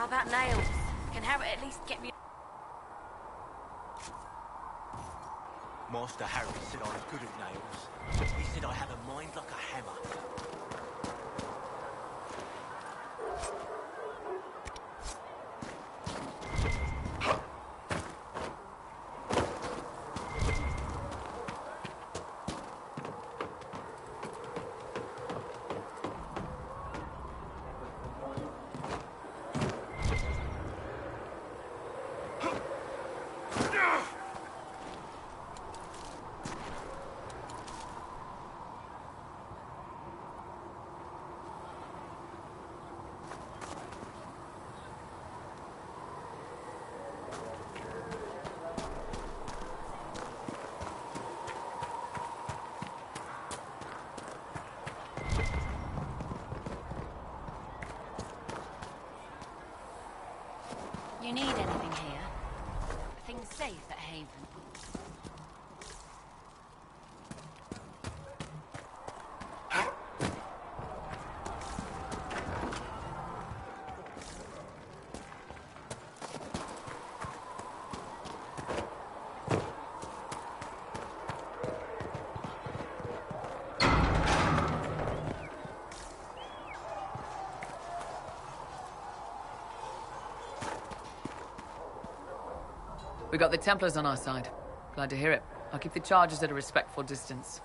How about nails? Can Harry at least get me... Master Harry said I was good at nails. He said I have a mind like a hammer. You need anything here? Things safe at Haven? We got the Templars on our side. Glad to hear it. I'll keep the charges at a respectful distance.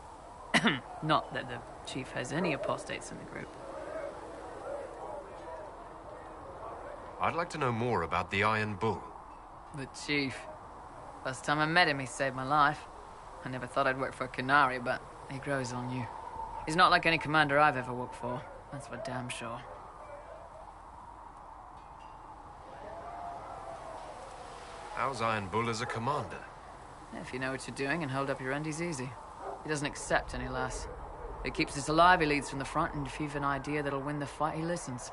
Not that the Chief has any apostates in the group. I'd like to know more about the Iron Bull. The Chief. Last time I met him, he saved my life. I never thought I'd work for a Canary, but he grows on you. He's not like any commander I've ever worked for. That's for damn sure. How's Iron Bull as a commander? If you know what you're doing and hold up your end, he's easy. He doesn't accept any less. If he keeps us alive, he leads from the front, and if you've an idea that'll win the fight, he listens.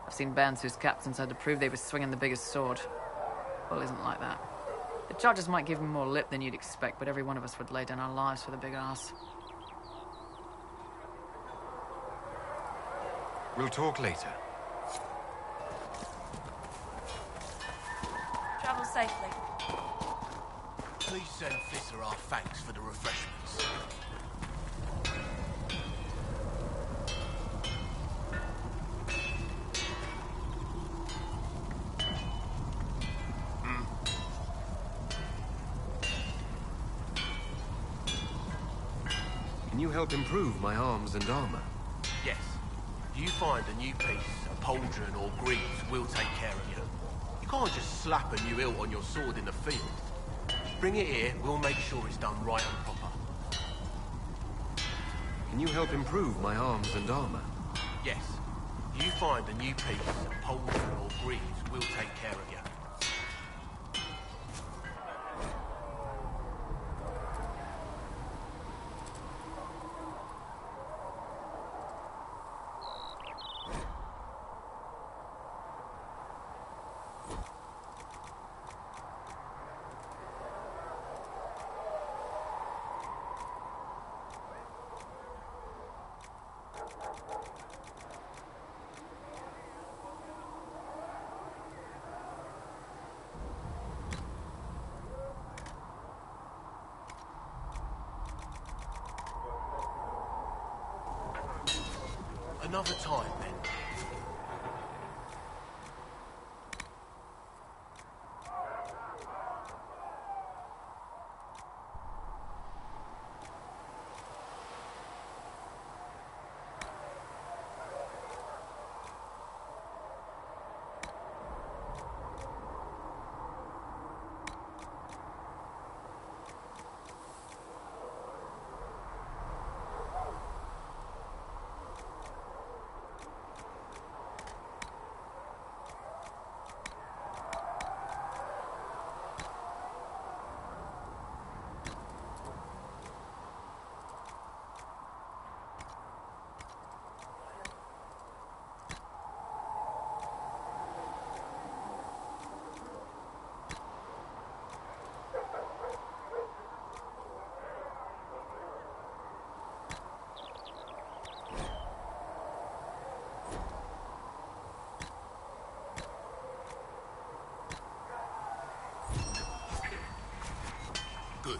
I've seen bands whose captains had to prove they were swinging the biggest sword. Bull isn't like that. The charges might give him more lip than you'd expect, but every one of us would lay down our lives for the big ass. We'll talk later. Travel safely. Please send Fisser our thanks for the refreshments. Can you help improve my arms and armor? Yes. If you find a new piece, a pauldron or greaves, we'll take care of you. You can't just slap a new hilt on your sword in the field. Bring it here, we'll make sure it's done right and proper. Can you help improve my arms and armor? Yes. If you find a new piece, a pauldron or greaves, we'll take care of you. Another time, then. Good.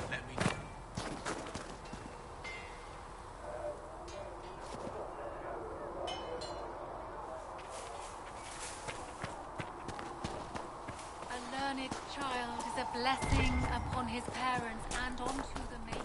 Let me know. A learned child is a blessing upon his parents and onto the maker.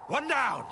One down!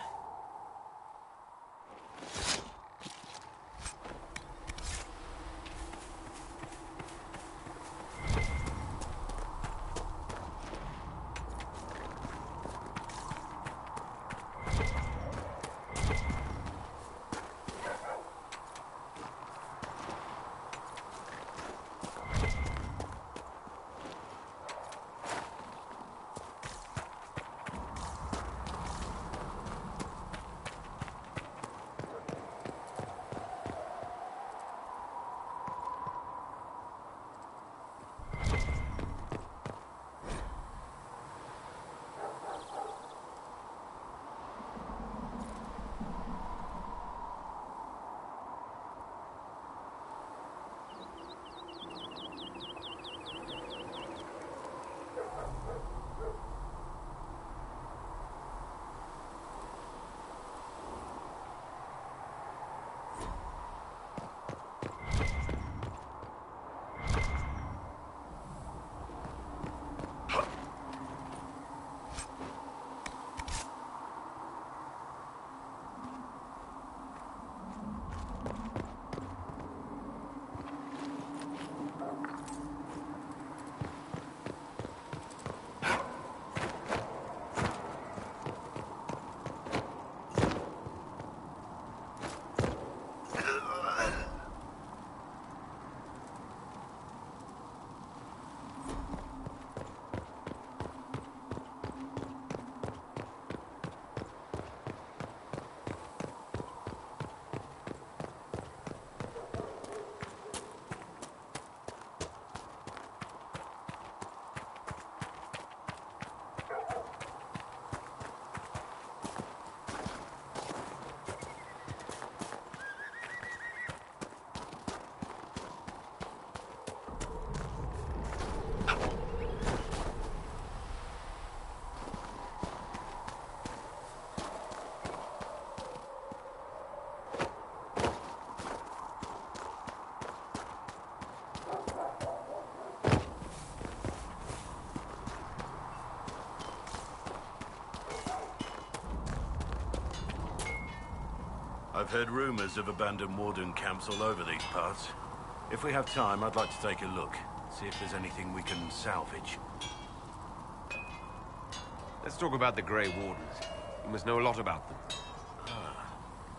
Heard rumors of abandoned warden camps all over these parts. If we have time, I'd like to take a look. See if there's anything we can salvage. Let's talk about the Grey Wardens. You must know a lot about them.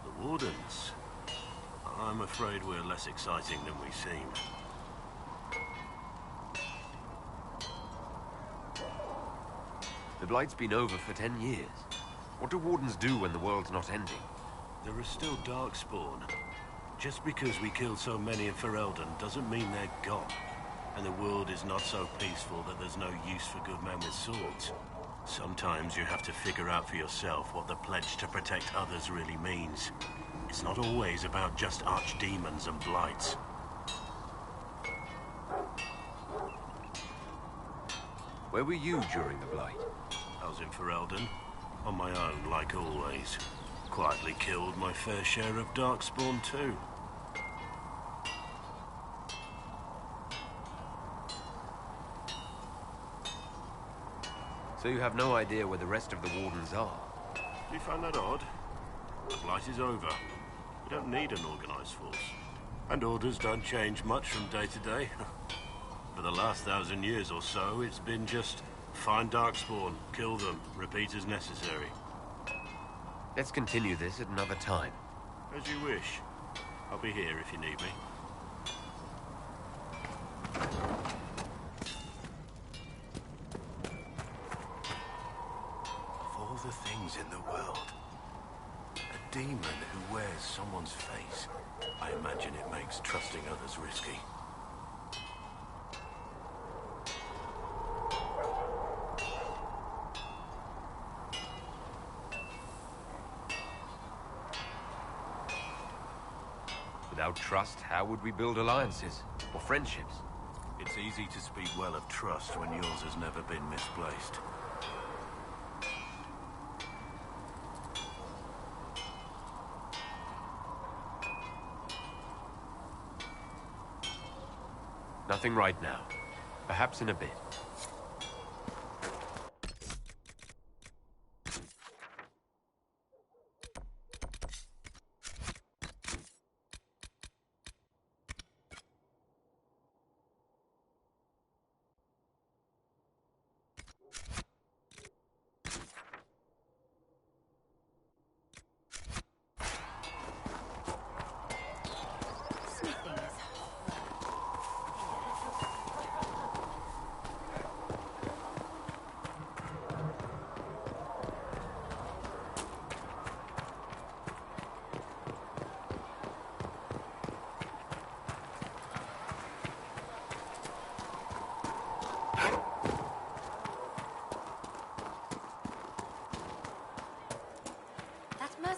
The wardens? I'm afraid we're less exciting than we seem. The Blight's been over for 10 years. What do wardens do when the world's not ending? There are still Darkspawn. Just because we killed so many in Ferelden doesn't mean they're gone. And the world is not so peaceful that there's no use for good men with swords. Sometimes you have to figure out for yourself what the pledge to protect others really means. It's not always about just archdemons and blights. Where were you during the Blight? I was in Ferelden, on my own, like always. Quietly killed my fair share of Darkspawn too. So you have no idea where the rest of the wardens are? Do you find that odd? The Blight is over. We don't need an organized force. And orders don't change much from day to day. For the last 1,000 years or so, it's been just find Darkspawn, kill them, repeat as necessary. Let's continue this at another time. As you wish. I'll be here if you need me. Of all the things in the world, a demon who wears someone's face, I imagine it makes trusting others risky. Without trust, how would we build alliances or friendships? It's easy to speak well of trust when yours has never been misplaced. Nothing right now. Perhaps in a bit.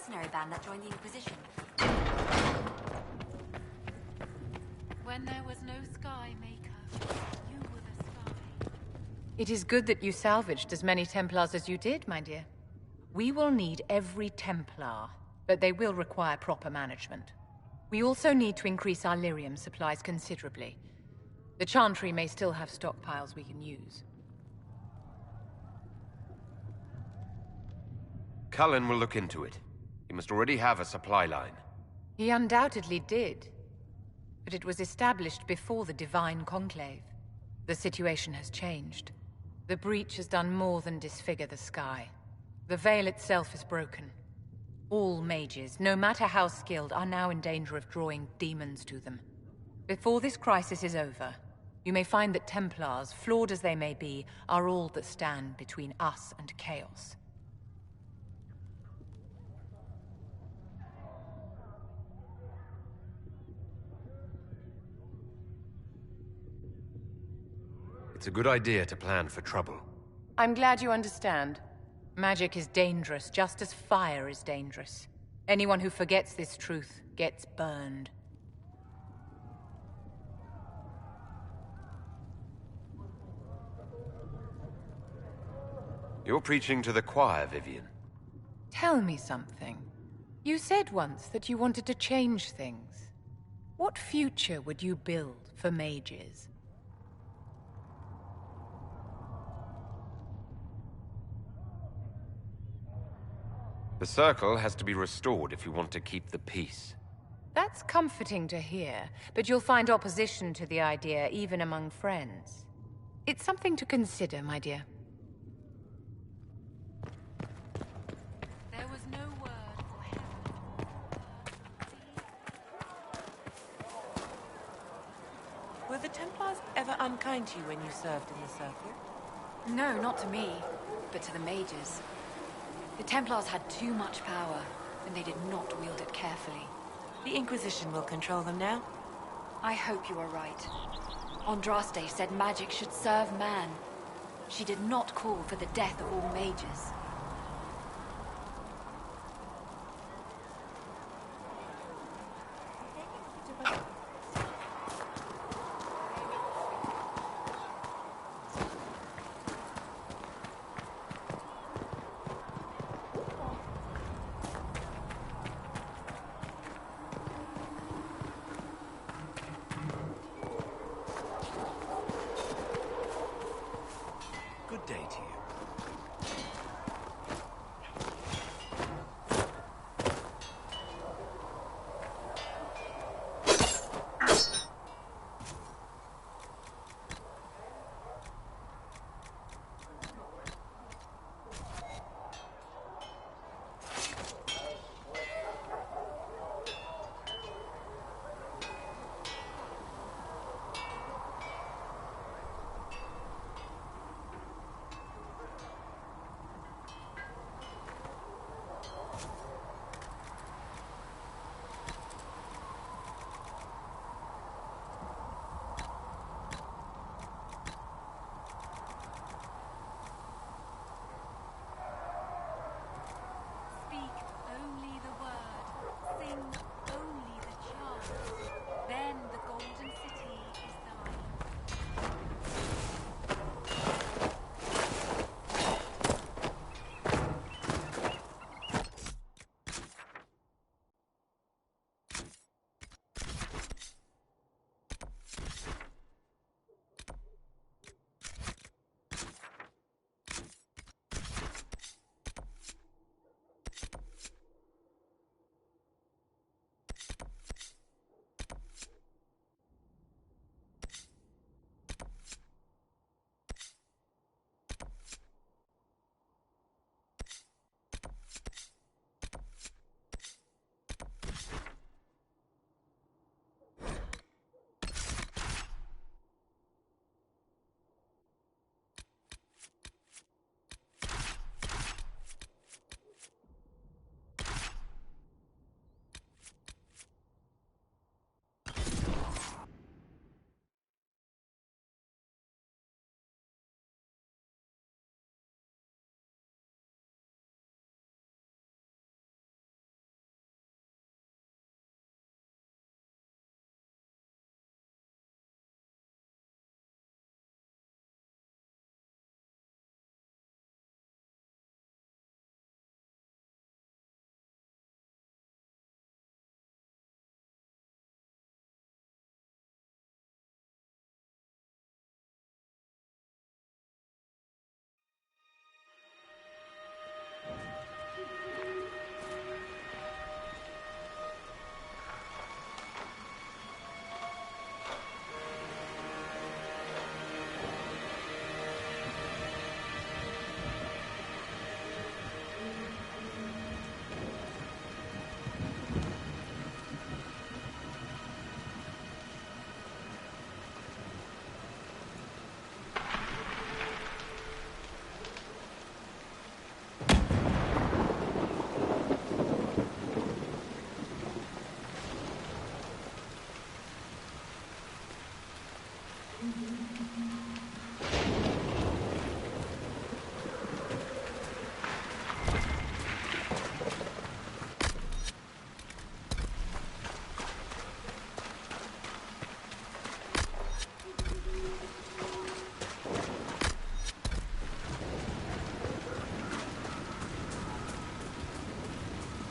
mercenary band that joined the Inquisition. When there was no sky maker, you were the sky. It is good that you salvaged as many Templars as you did, my dear. We will need every Templar, but they will require proper management. We also need to increase our lyrium supplies considerably. The Chantry may still have stockpiles we can use. Cullen will look into it. He must already have a supply line. He undoubtedly did. But it was established before the Divine Conclave. The situation has changed. The breach has done more than disfigure the sky. The veil itself is broken. All mages, no matter how skilled, are now in danger of drawing demons to them. Before this crisis is over, you may find that Templars, flawed as they may be, are all that stand between us and chaos. It's a good idea to plan for trouble. I'm glad you understand. Magic is dangerous, just as fire is dangerous. Anyone who forgets this truth gets burned. You're preaching to the choir, Vivian. Tell me something. You said once that you wanted to change things. What future would you build for mages? The Circle has to be restored if you want to keep the peace. That's comforting to hear, but you'll find opposition to the idea even among friends. It's something to consider, my dear. There was no word for heaven. Were the Templars ever unkind to you when you served in the Circle? No, not to me, but to the mages. The Templars had too much power, and they did not wield it carefully. The Inquisition will control them now? I hope you are right. Andraste said magic should serve man. She did not call for the death of all mages. Good day to you. Speak only the word, sing only the charm. Then the golden city is thine.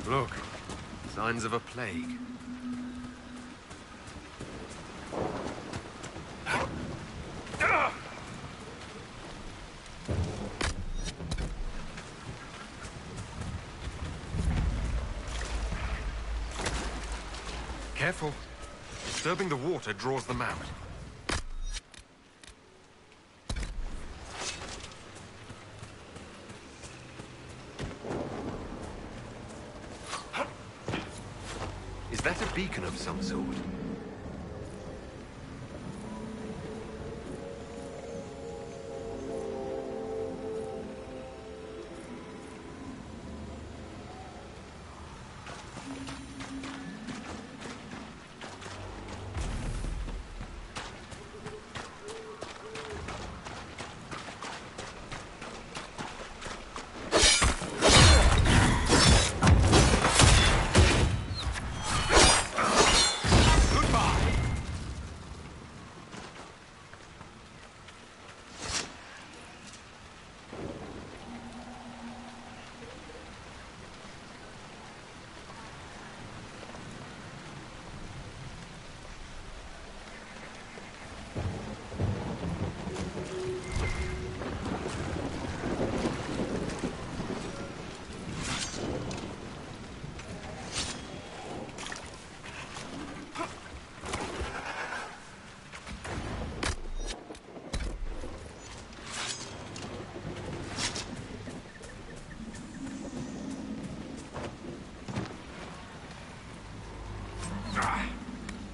Look, signs of a plague. Careful. Disturbing the water draws them out. Is that a beacon of some sort?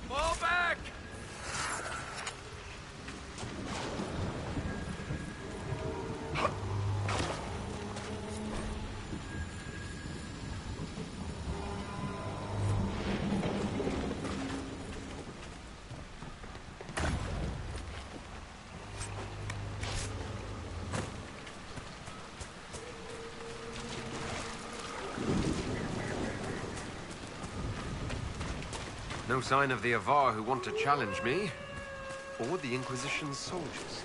Fall back! No sign of the Avar who want to challenge me, or the Inquisition's soldiers.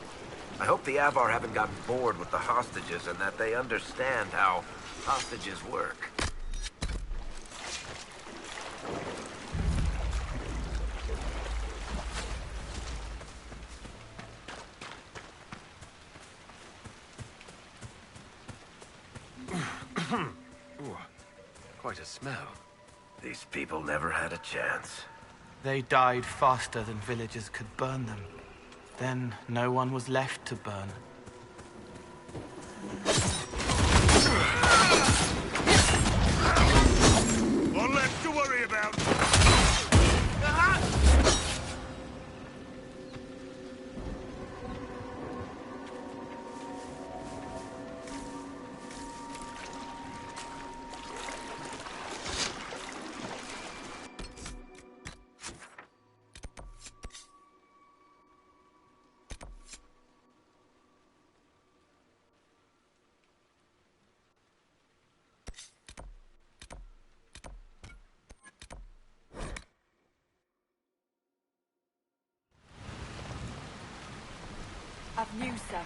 I hope the Avar haven't gotten bored with the hostages and that they understand how hostages work. Ooh, quite a smell. These people never had a chance. They died faster than villagers could burn them. Then no one was left to burn. One left to worry about. I've news, sir.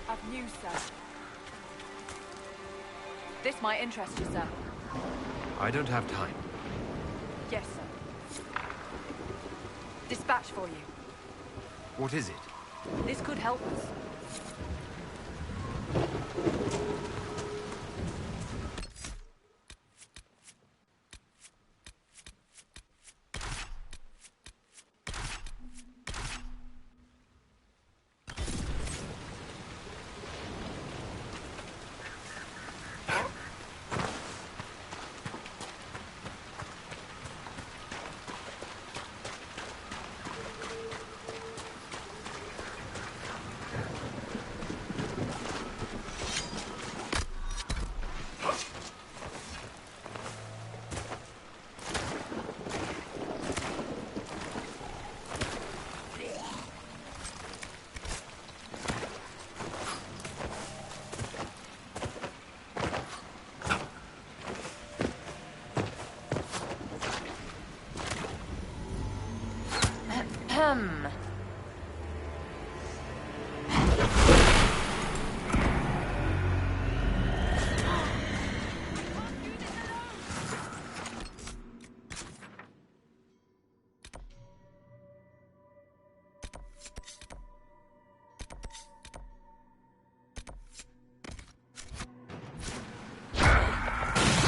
I've news, sir. This might interest you, sir. I don't have time. Yes, sir. Dispatch for you. What is it? This could help us.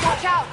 Watch out!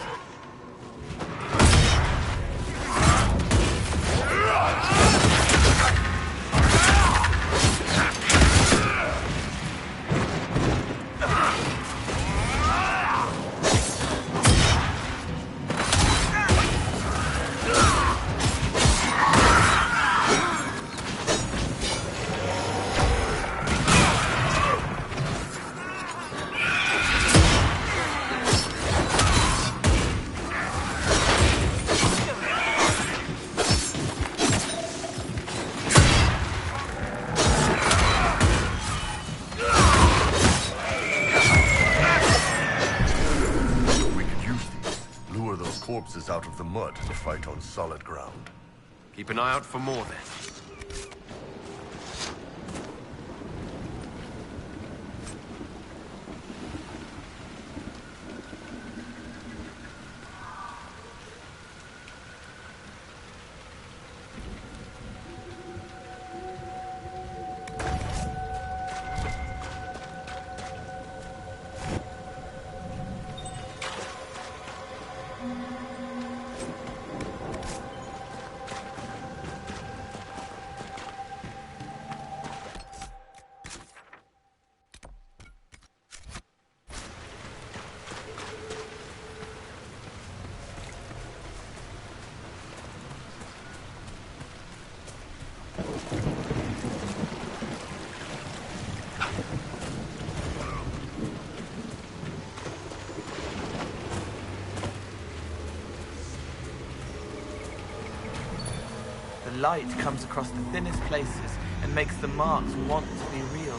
Corpses out of the mud to fight on solid ground. Keep an eye out for more then. The light comes across the thinnest places and makes the marks want to be real.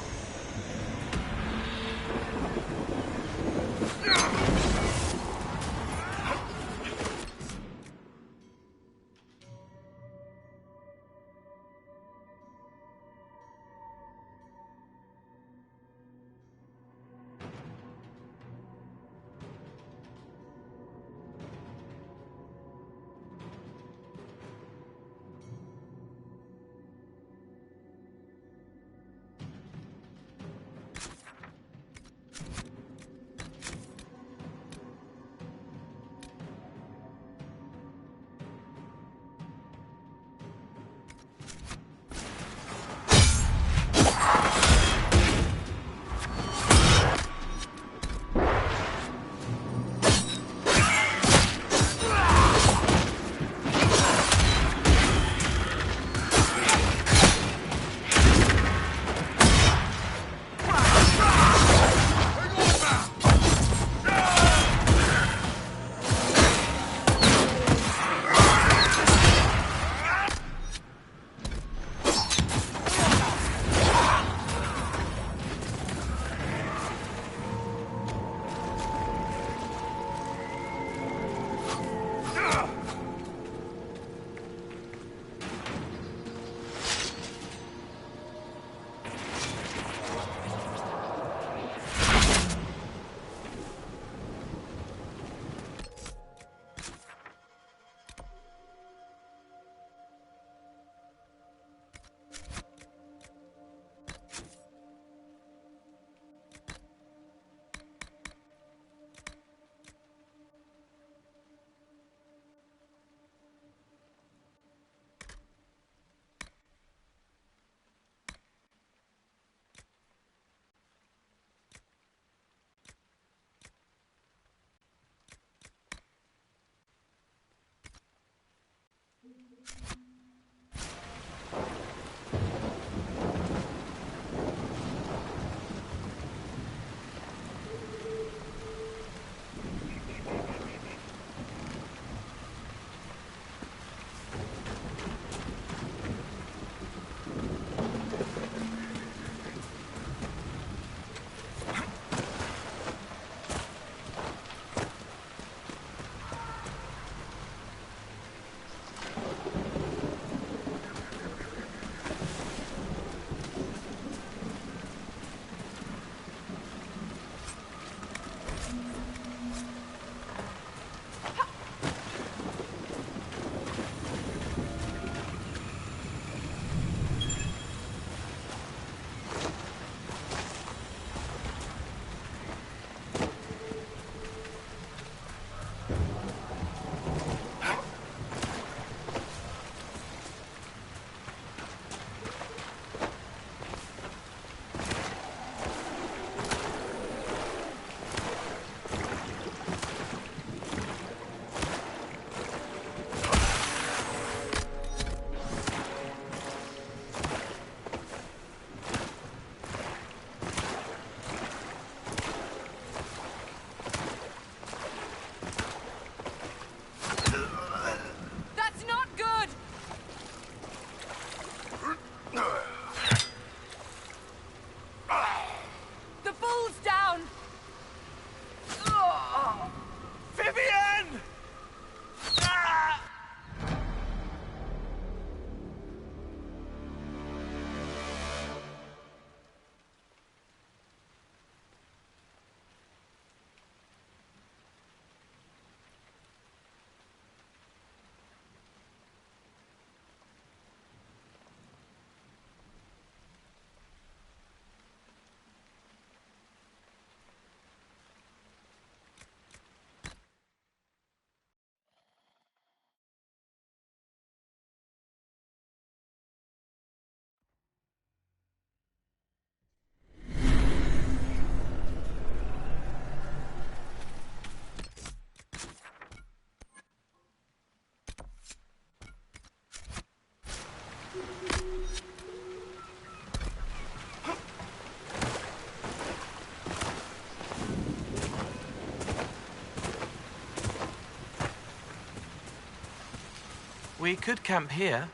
We could camp here.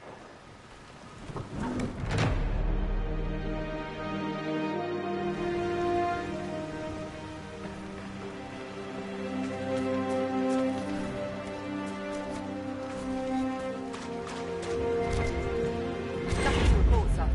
Nothing to report, sir.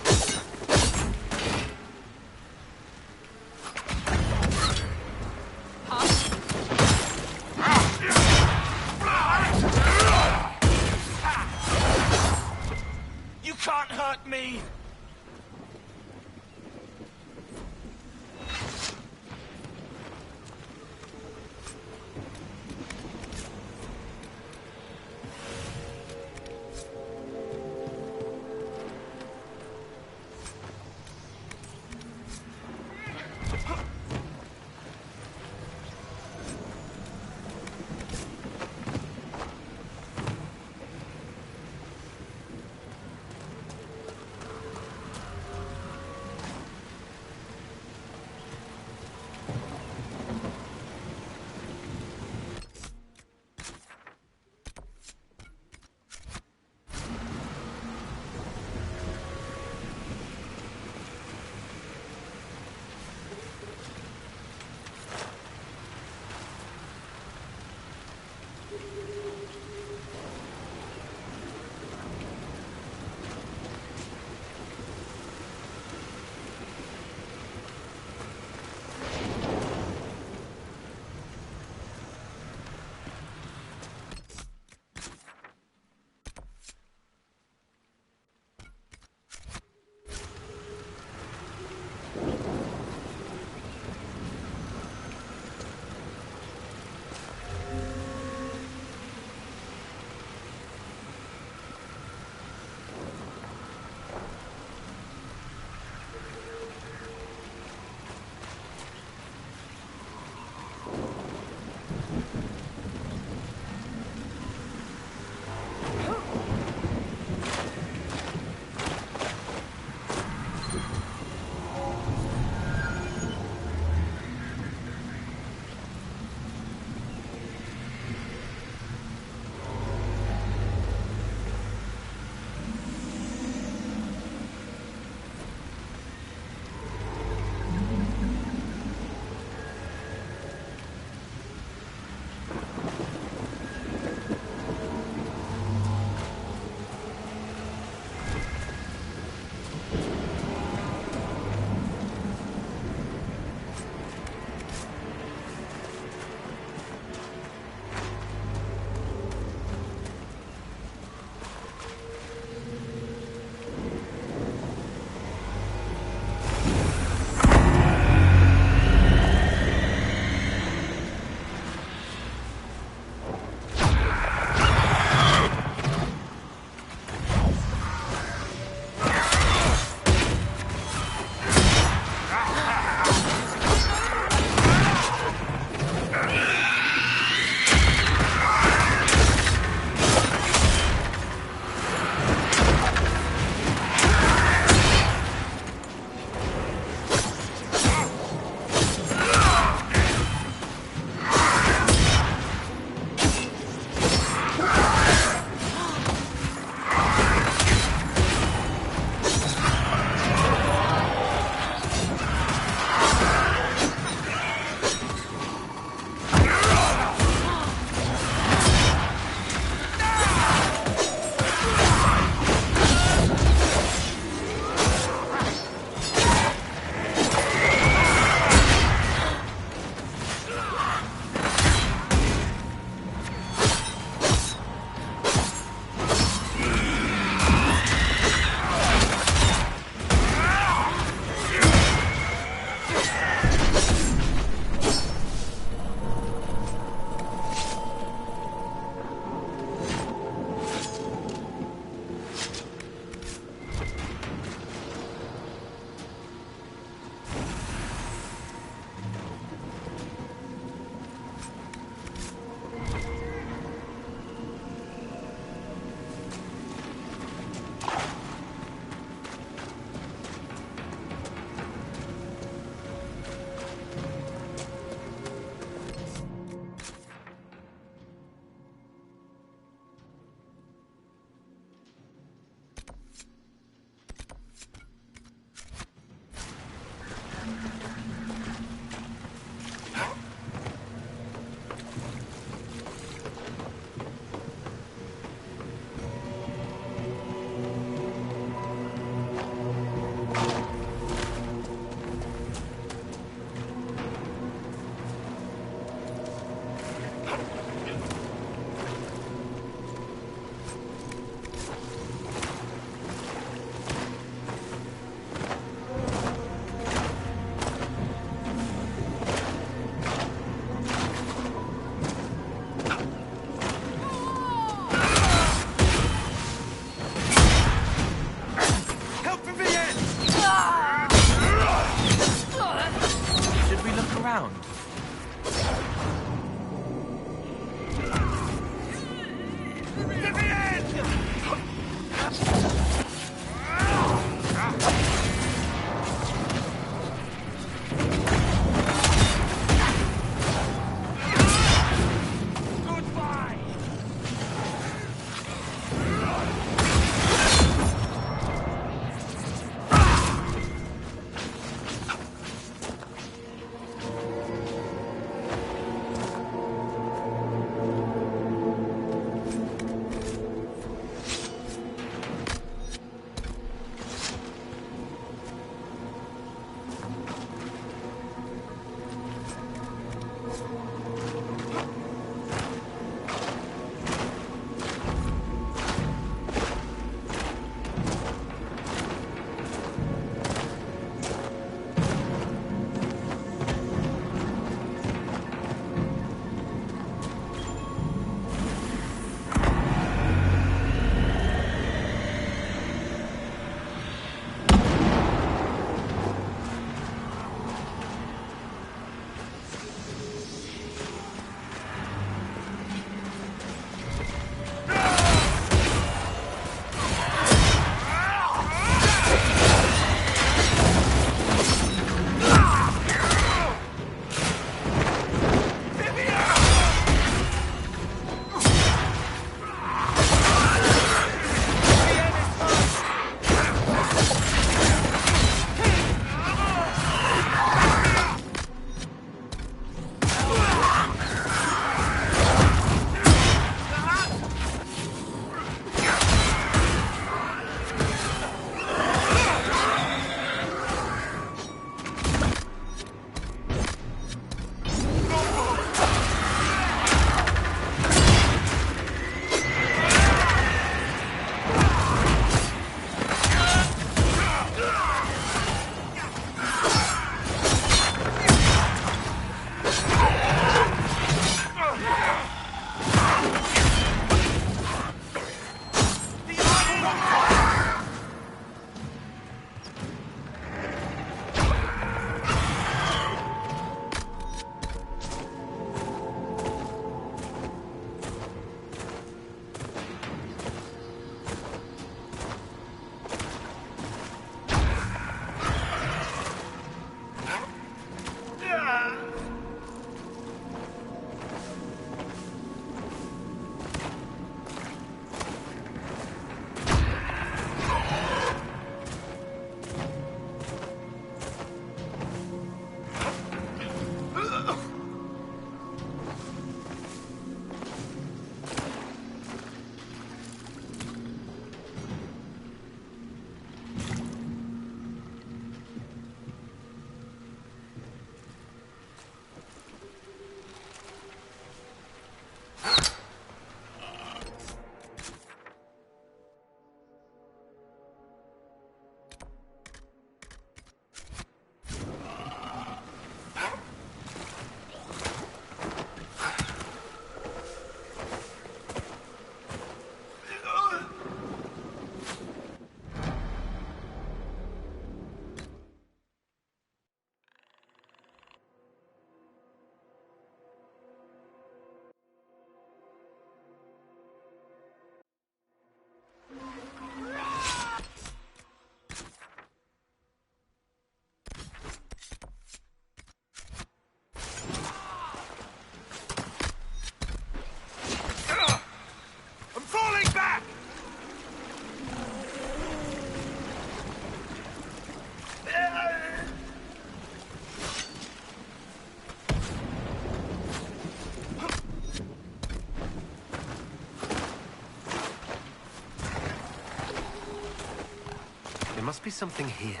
must be something here.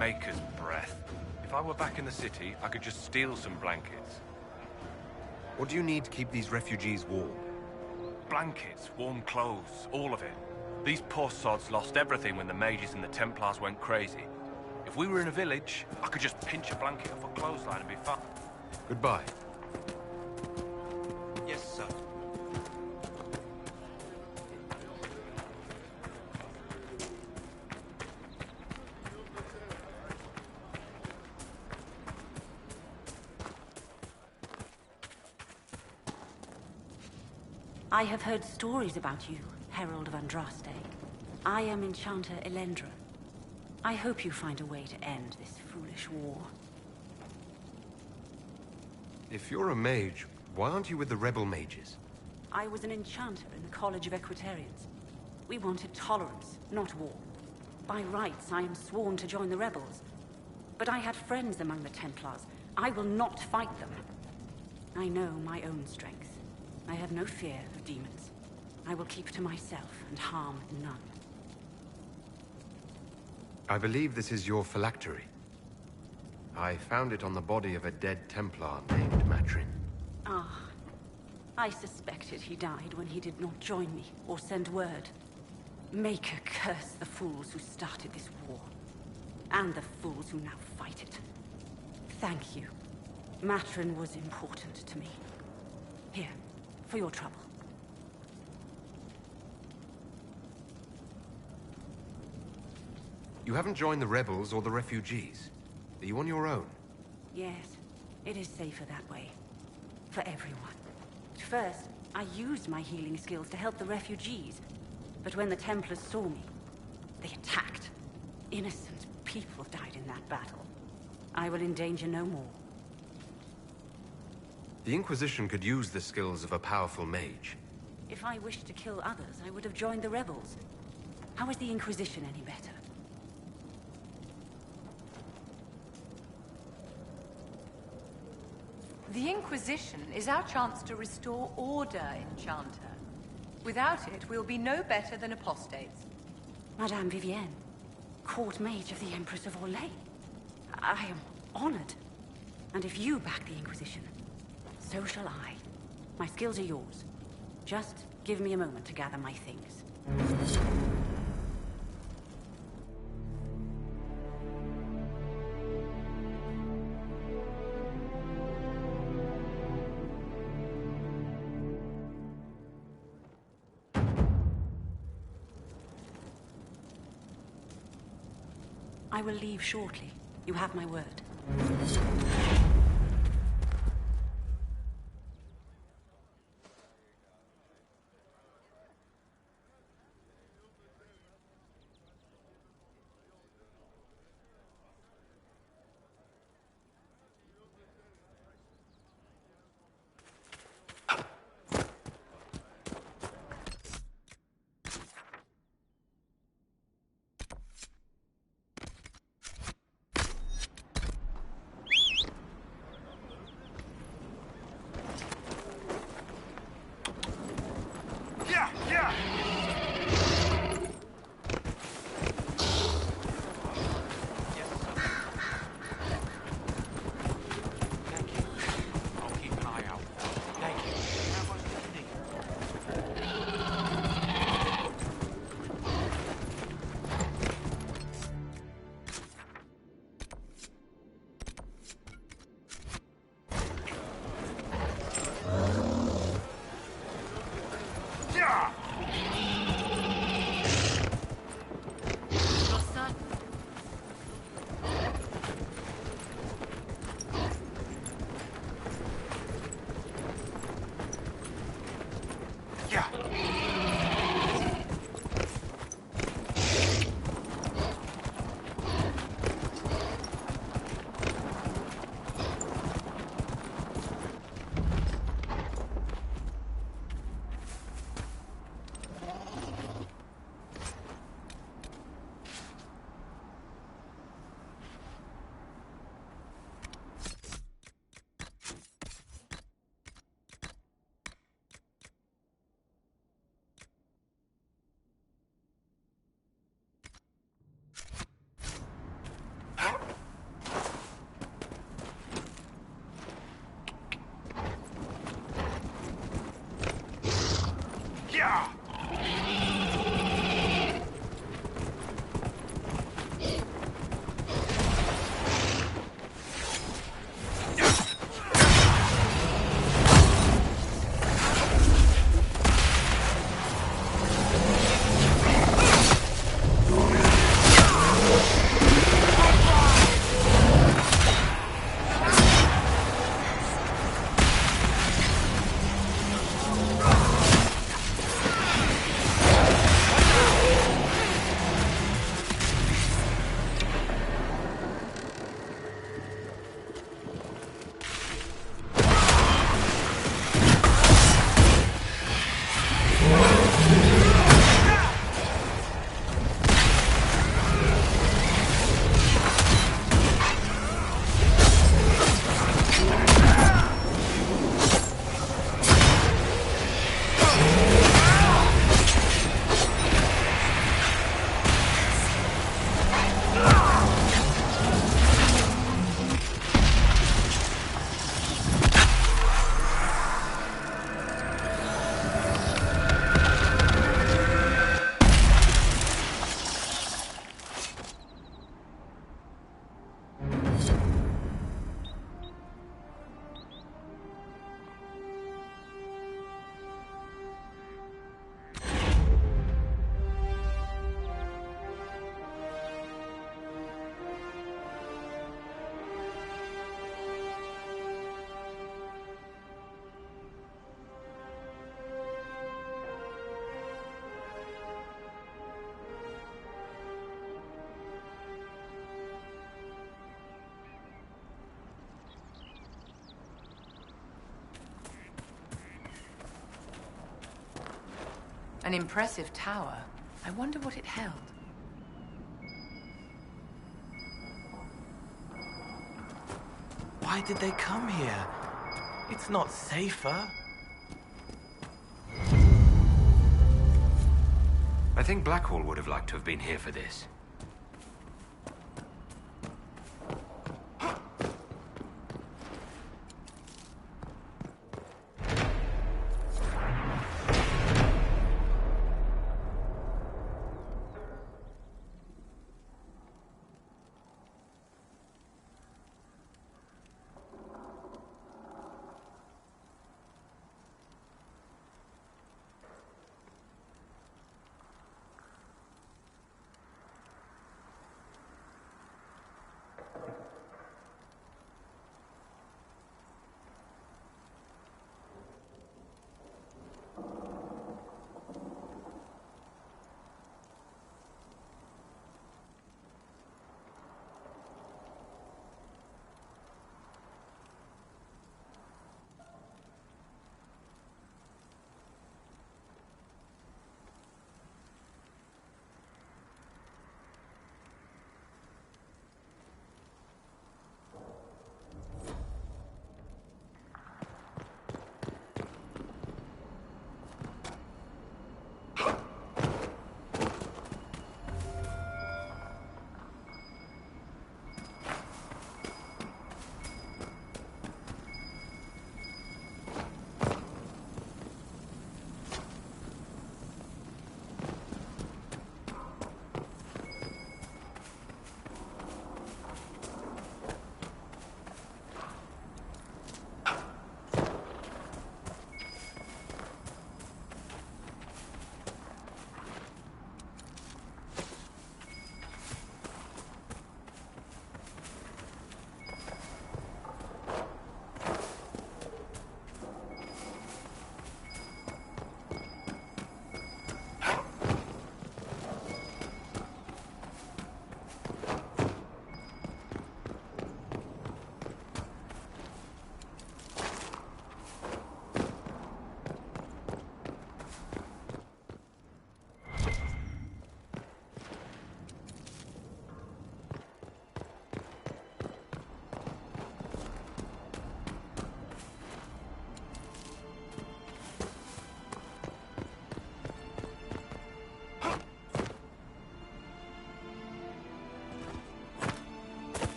Maker's breath. If I were back in the city, I could just steal some blankets. What do you need to keep these refugees warm? Blankets, warm clothes, all of it. These poor sods lost everything when the mages and the Templars went crazy. If we were in a village, I could just pinch a blanket off a clothesline and be fine. Goodbye. Yes, sir. I have heard stories about you, Herald of Andraste. I am Enchanter Elendra. I hope you find a way to end this foolish war. If you're a mage, why aren't you with the rebel mages? I was an enchanter in the College of Equitarians. We wanted tolerance, not war. By rights, I am sworn to join the rebels. But I had friends among the Templars. I will not fight them. I know my own strength. I have no fear of demons. I will keep to myself and harm none. I believe this is your phylactery. I found it on the body of a dead Templar named Matrin. Ah. I suspected he died when he did not join me or send word. Maker curse the fools who started this war. And the fools who now fight it. Thank you. Matrin was important to me. Here, for your trouble. You haven't joined the rebels or the refugees. Are you on your own? Yes, it is safer that way. For everyone. At first, I used my healing skills to help the refugees. But when the Templars saw me, they attacked. Innocent people died in that battle. I will endanger no more. The Inquisition could use the skills of a powerful mage. If I wished to kill others, I would have joined the rebels. How is the Inquisition any better? The Inquisition is our chance to restore order, Enchanter. Without it, we'll be no better than apostates. Madame Vivienne, court mage of the Empress of Orlais. I am honored. And if you back the Inquisition, so shall I. My skills are yours. Just give me a moment to gather my things. I will leave shortly. You have my word. An impressive tower. I wonder what it held. Why did they come here? It's not safer. I think Blackhall would have liked to have been here for this.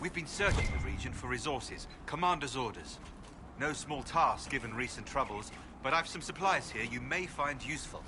We've been searching the region for resources, commander's orders. No small task given recent troubles, but I've some supplies here you may find useful.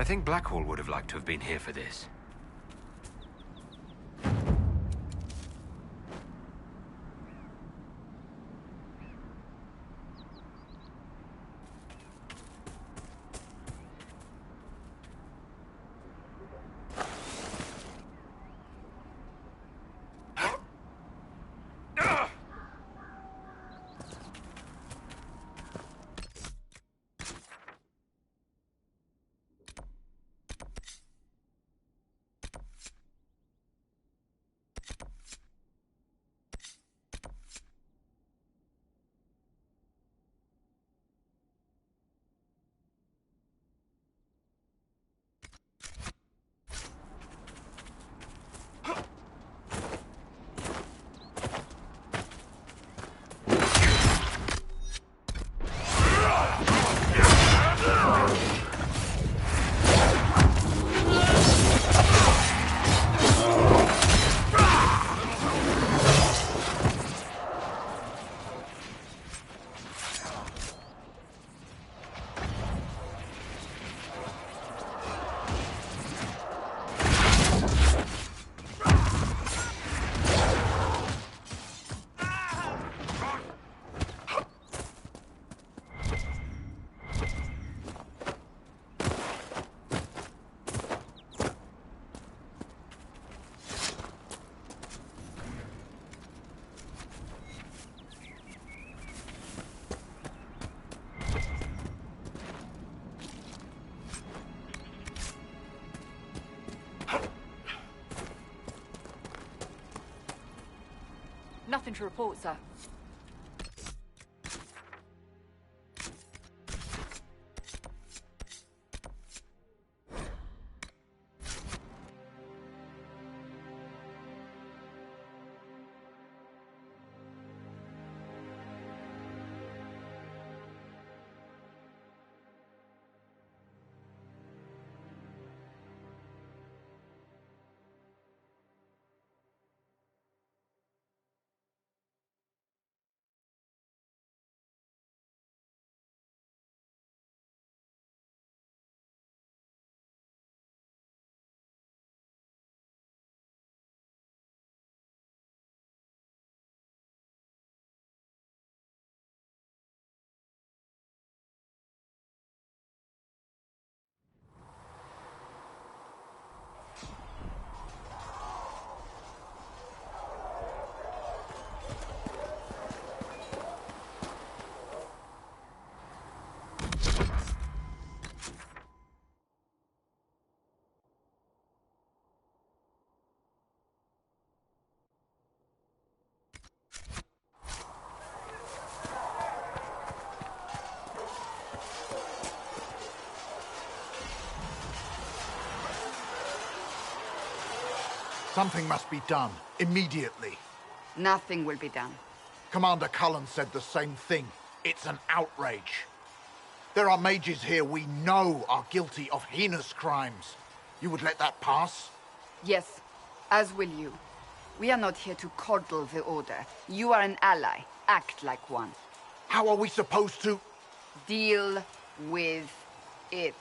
I think Blackwall would have liked to have been here for this. Nothing to report, sir. Something must be done, immediately. Nothing will be done. Commander Cullen said the same thing. It's an outrage. There are mages here we know are guilty of heinous crimes. You would let that pass? Yes, as will you. We are not here to coddle the Order. You are an ally. Act like one. How are we supposed to... Deal with it.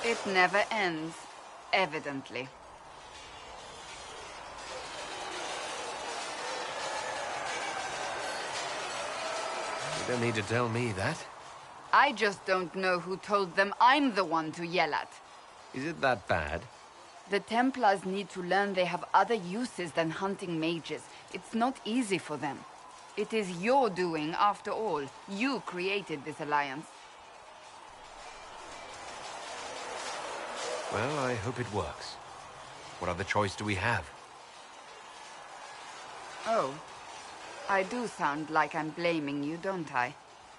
It never ends, evidently. You don't need to tell me that. I just don't know who told them I'm the one to yell at. Is it that bad? The Templars need to learn they have other uses than hunting mages. It's not easy for them. It is your doing, after all. You created this alliance. Well, I hope it works. What other choice do we have? Oh. I do sound like I'm blaming you, don't I?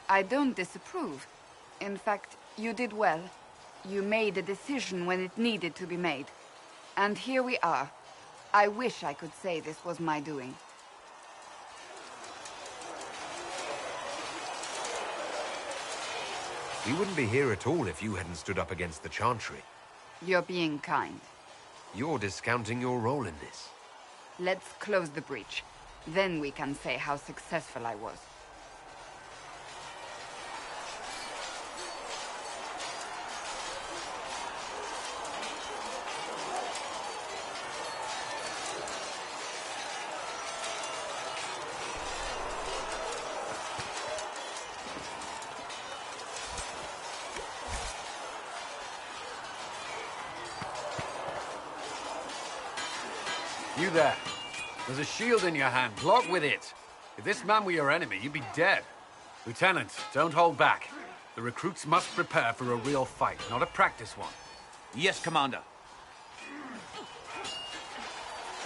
I don't disapprove. In fact, you did well. You made a decision when it needed to be made. And here we are. I wish I could say this was my doing. We wouldn't be here at all if you hadn't stood up against the Chantry. You're being kind. You're discounting your role in this. Let's close the breach. Then we can say how successful I was. You there. There's a shield in your hand. Block with it. If this man were your enemy, you'd be dead. Lieutenant, don't hold back. The recruits must prepare for a real fight, not a practice one. Yes, Commander.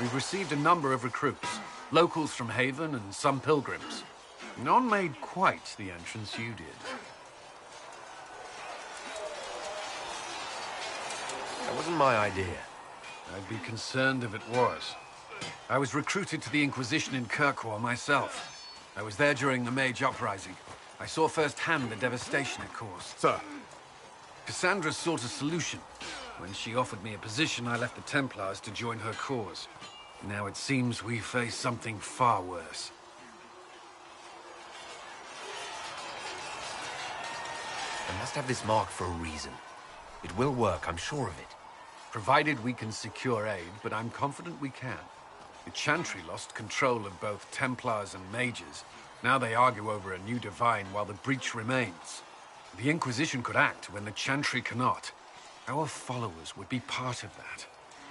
We've received a number of recruits. Locals from Haven and some pilgrims. None made quite the entrance you did. That wasn't my idea. I'd be concerned if it was. I was recruited to the Inquisition in Kirkwall myself. I was there during the Mage Uprising. I saw firsthand the devastation it caused. Sir. Cassandra sought a solution. When she offered me a position, I left the Templars to join her cause. Now it seems we face something far worse. I must have this marked for a reason. It will work, I'm sure of it. Provided we can secure aid, but I'm confident we can. The Chantry lost control of both Templars and Mages. Now they argue over a new divine while the breach remains. The Inquisition could act when the Chantry cannot. Our followers would be part of that.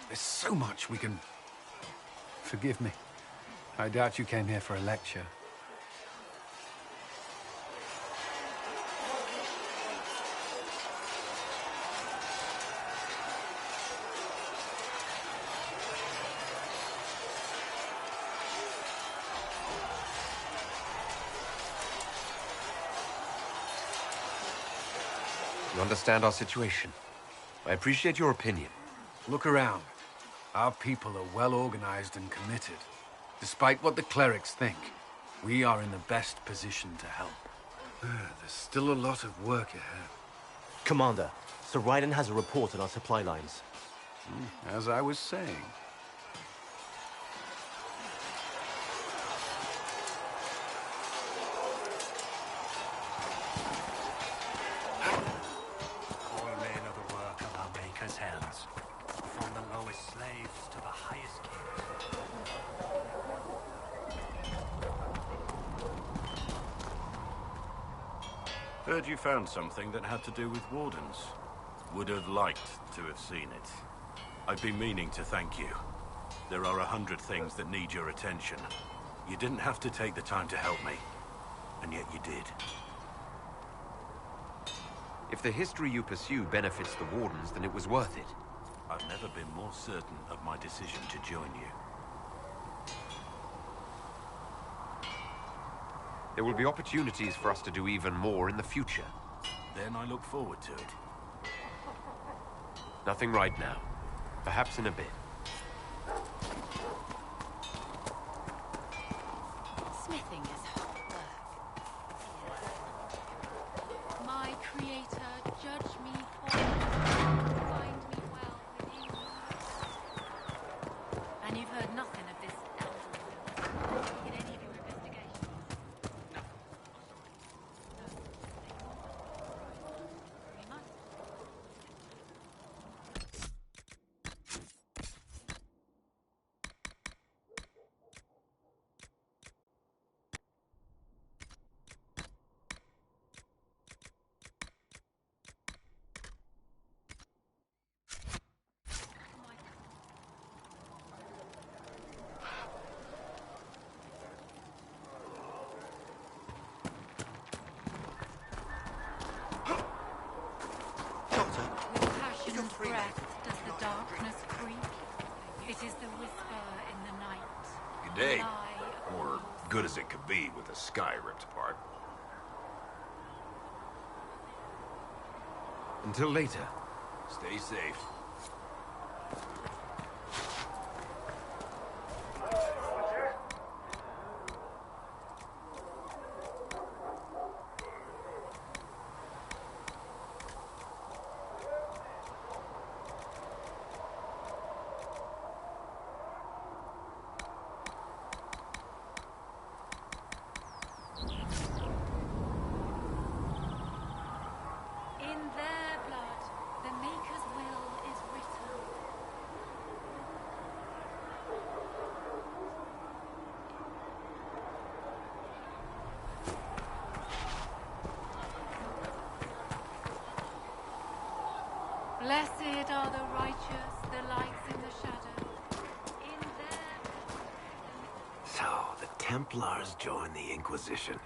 There's so much we can... Forgive me. I doubt you came here for a lecture. You understand our situation. I appreciate your opinion. Look around. Our people are well organized and committed. Despite what the clerics think, we are in the best position to help. There's still a lot of work ahead. Commander, Sir Raiden has a report on our supply lines. As I was saying. All men are the work of our Maker's hands. From the lowest slaves to the highest kings. Heard you found something that had to do with wardens. Would have liked to have seen it. I've been meaning to thank you. There are 100 things that need your attention. You didn't have to take the time to help me, and yet you did. If the history you pursue benefits the Wardens, then it was worth it. I've never been more certain of my decision to join you. There will be opportunities for us to do even more in the future. Then I look forward to it. Nothing right now. Perhaps in a bit. Smithing is hard work. My creator, judge me for find me well within you. And you've heard nothing of this elder in any of your investigations? No. We must. day. Or good as it could be with the sky ripped apart. Until later. Stay safe. In their blood, the Maker's will is written. Blessed are the righteous, the lights in the shadow. In their... So, the Templars joined the Inquisition.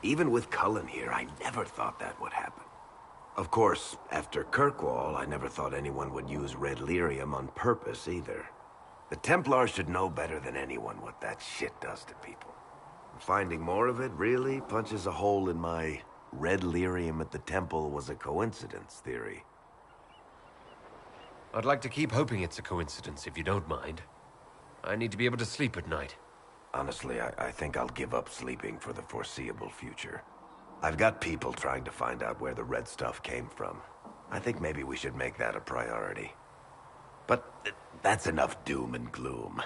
Even with Cullen here, I never thought that would happen. Of course, after Kirkwall, I never thought anyone would use red lyrium on purpose either. The Templars should know better than anyone what that shit does to people. Finding more of it really punches a hole in my red lyrium at the temple was a coincidence theory. I'd like to keep hoping it's a coincidence, if you don't mind. I need to be able to sleep at night. Honestly, I think I'll give up sleeping for the foreseeable future. I've got people trying to find out where the red stuff came from. I think maybe we should make that a priority. But that's enough doom and gloom.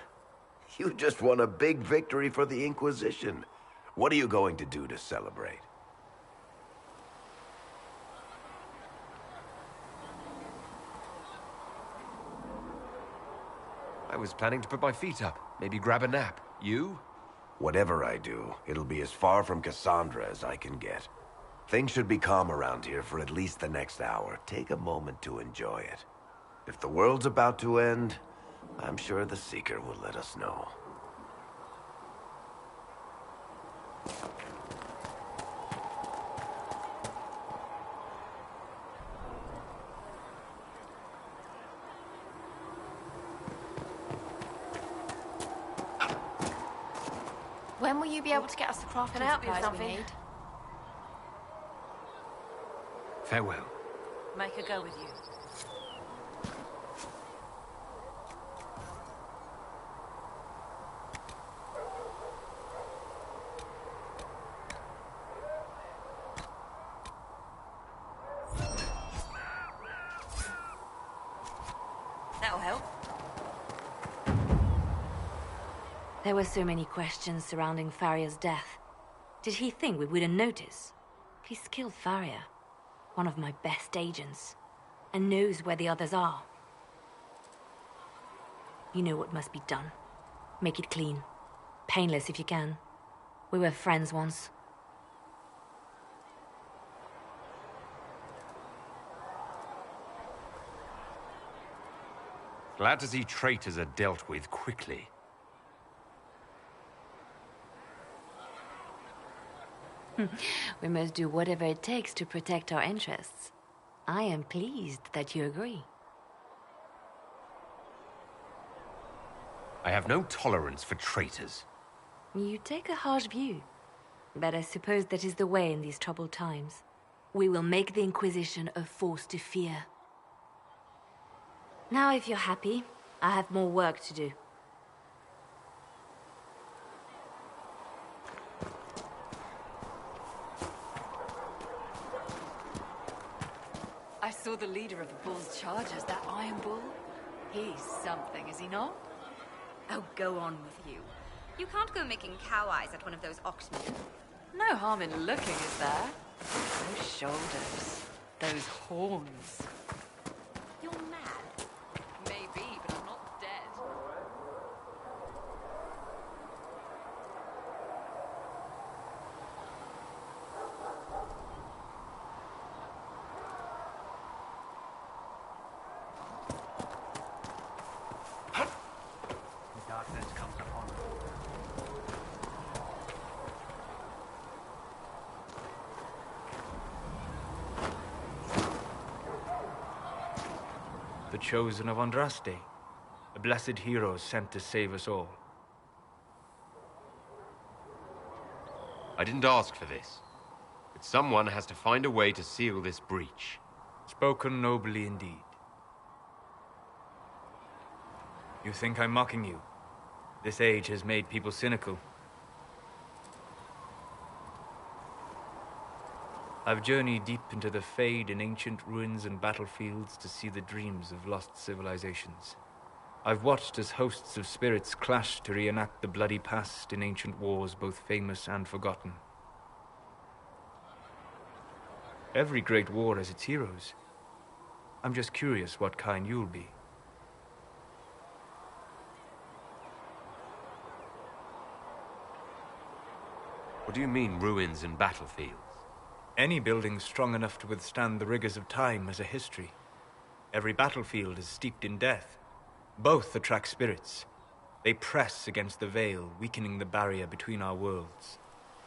You just won a big victory for the Inquisition. What are you going to do to celebrate? I was planning to put my feet up, maybe grab a nap. You? Whatever I do, it'll be as far from Cassandra as I can get. Things should be calm around here for at least the next hour. Take a moment to enjoy it. If the world's about to end, I'm sure the Seeker will let us know. When will you be able to get us the crafting supplies we need? Farewell. Make her go with you. That'll help. There were so many questions surrounding Farria's death. Did he think we wouldn't notice? He's killed Farria, one of my best agents, and knows where the others are. You know what must be done. Make it clean. Painless if you can. We were friends once. Glad to see traitors are dealt with quickly. We must do whatever it takes to protect our interests. I am pleased that you agree. I have no tolerance for traitors. You take a harsh view, but I suppose that is the way in these troubled times. We will make the Inquisition a force to fear. Now, if you're happy, I have more work to do. I saw the leader of the Bull's chargers, that Iron Bull. He's something, is he not? Oh, go on with you. You can't go making cow eyes at one of those oxmen. No harm in looking, is there? Those shoulders, those horns. You're mad. Maybe, but I'm not dead. The darkness comes upon us. The chosen of Andraste, a blessed hero sent to save us all. I didn't ask for this. But someone has to find a way to seal this breach. Spoken nobly indeed. You think I'm mocking you? This age has made people cynical. I've journeyed deep into the Fade in ancient ruins and battlefields to see the dreams of lost civilizations. I've watched as hosts of spirits clash to reenact the bloody past in ancient wars, both famous and forgotten. Every great war has its heroes. I'm just curious what kind you'll be. What do you mean, ruins and battlefields? Any building strong enough to withstand the rigors of time has a history. Every battlefield is steeped in death. Both attract spirits. They press against the veil, weakening the barrier between our worlds.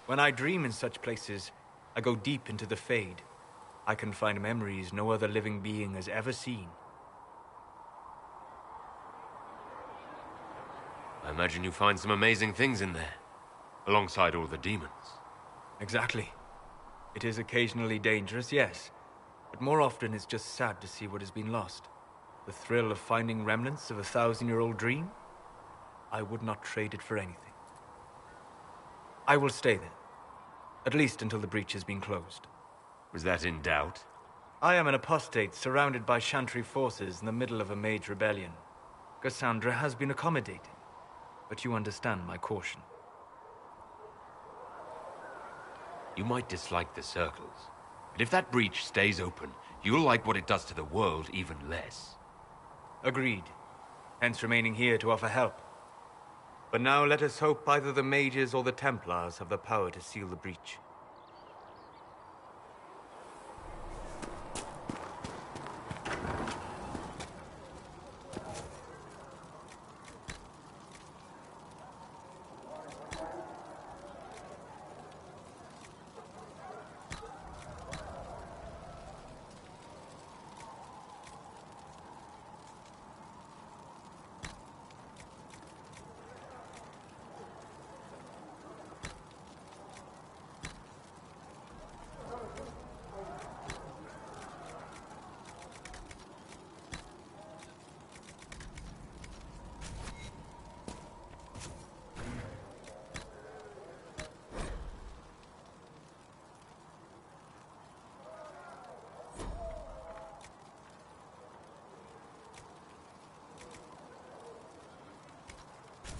When I dream in such places, I go deep into the Fade. I can find memories no other living being has ever seen. I imagine you find some amazing things in there, alongside all the demons. Exactly. It is occasionally dangerous, yes, but more often it's just sad to see what has been lost. The thrill of finding remnants of a 1,000-year-old dream? I would not trade it for anything. I will stay there, at least until the breach has been closed. Was that in doubt? I am an apostate surrounded by Chantry forces in the middle of a mage rebellion. Cassandra has been accommodating, but you understand my caution. You might dislike the circles, but if that breach stays open, you'll like what it does to the world even less. Agreed. Hence remaining here to offer help. But now let us hope either the mages or the Templars have the power to seal the breach.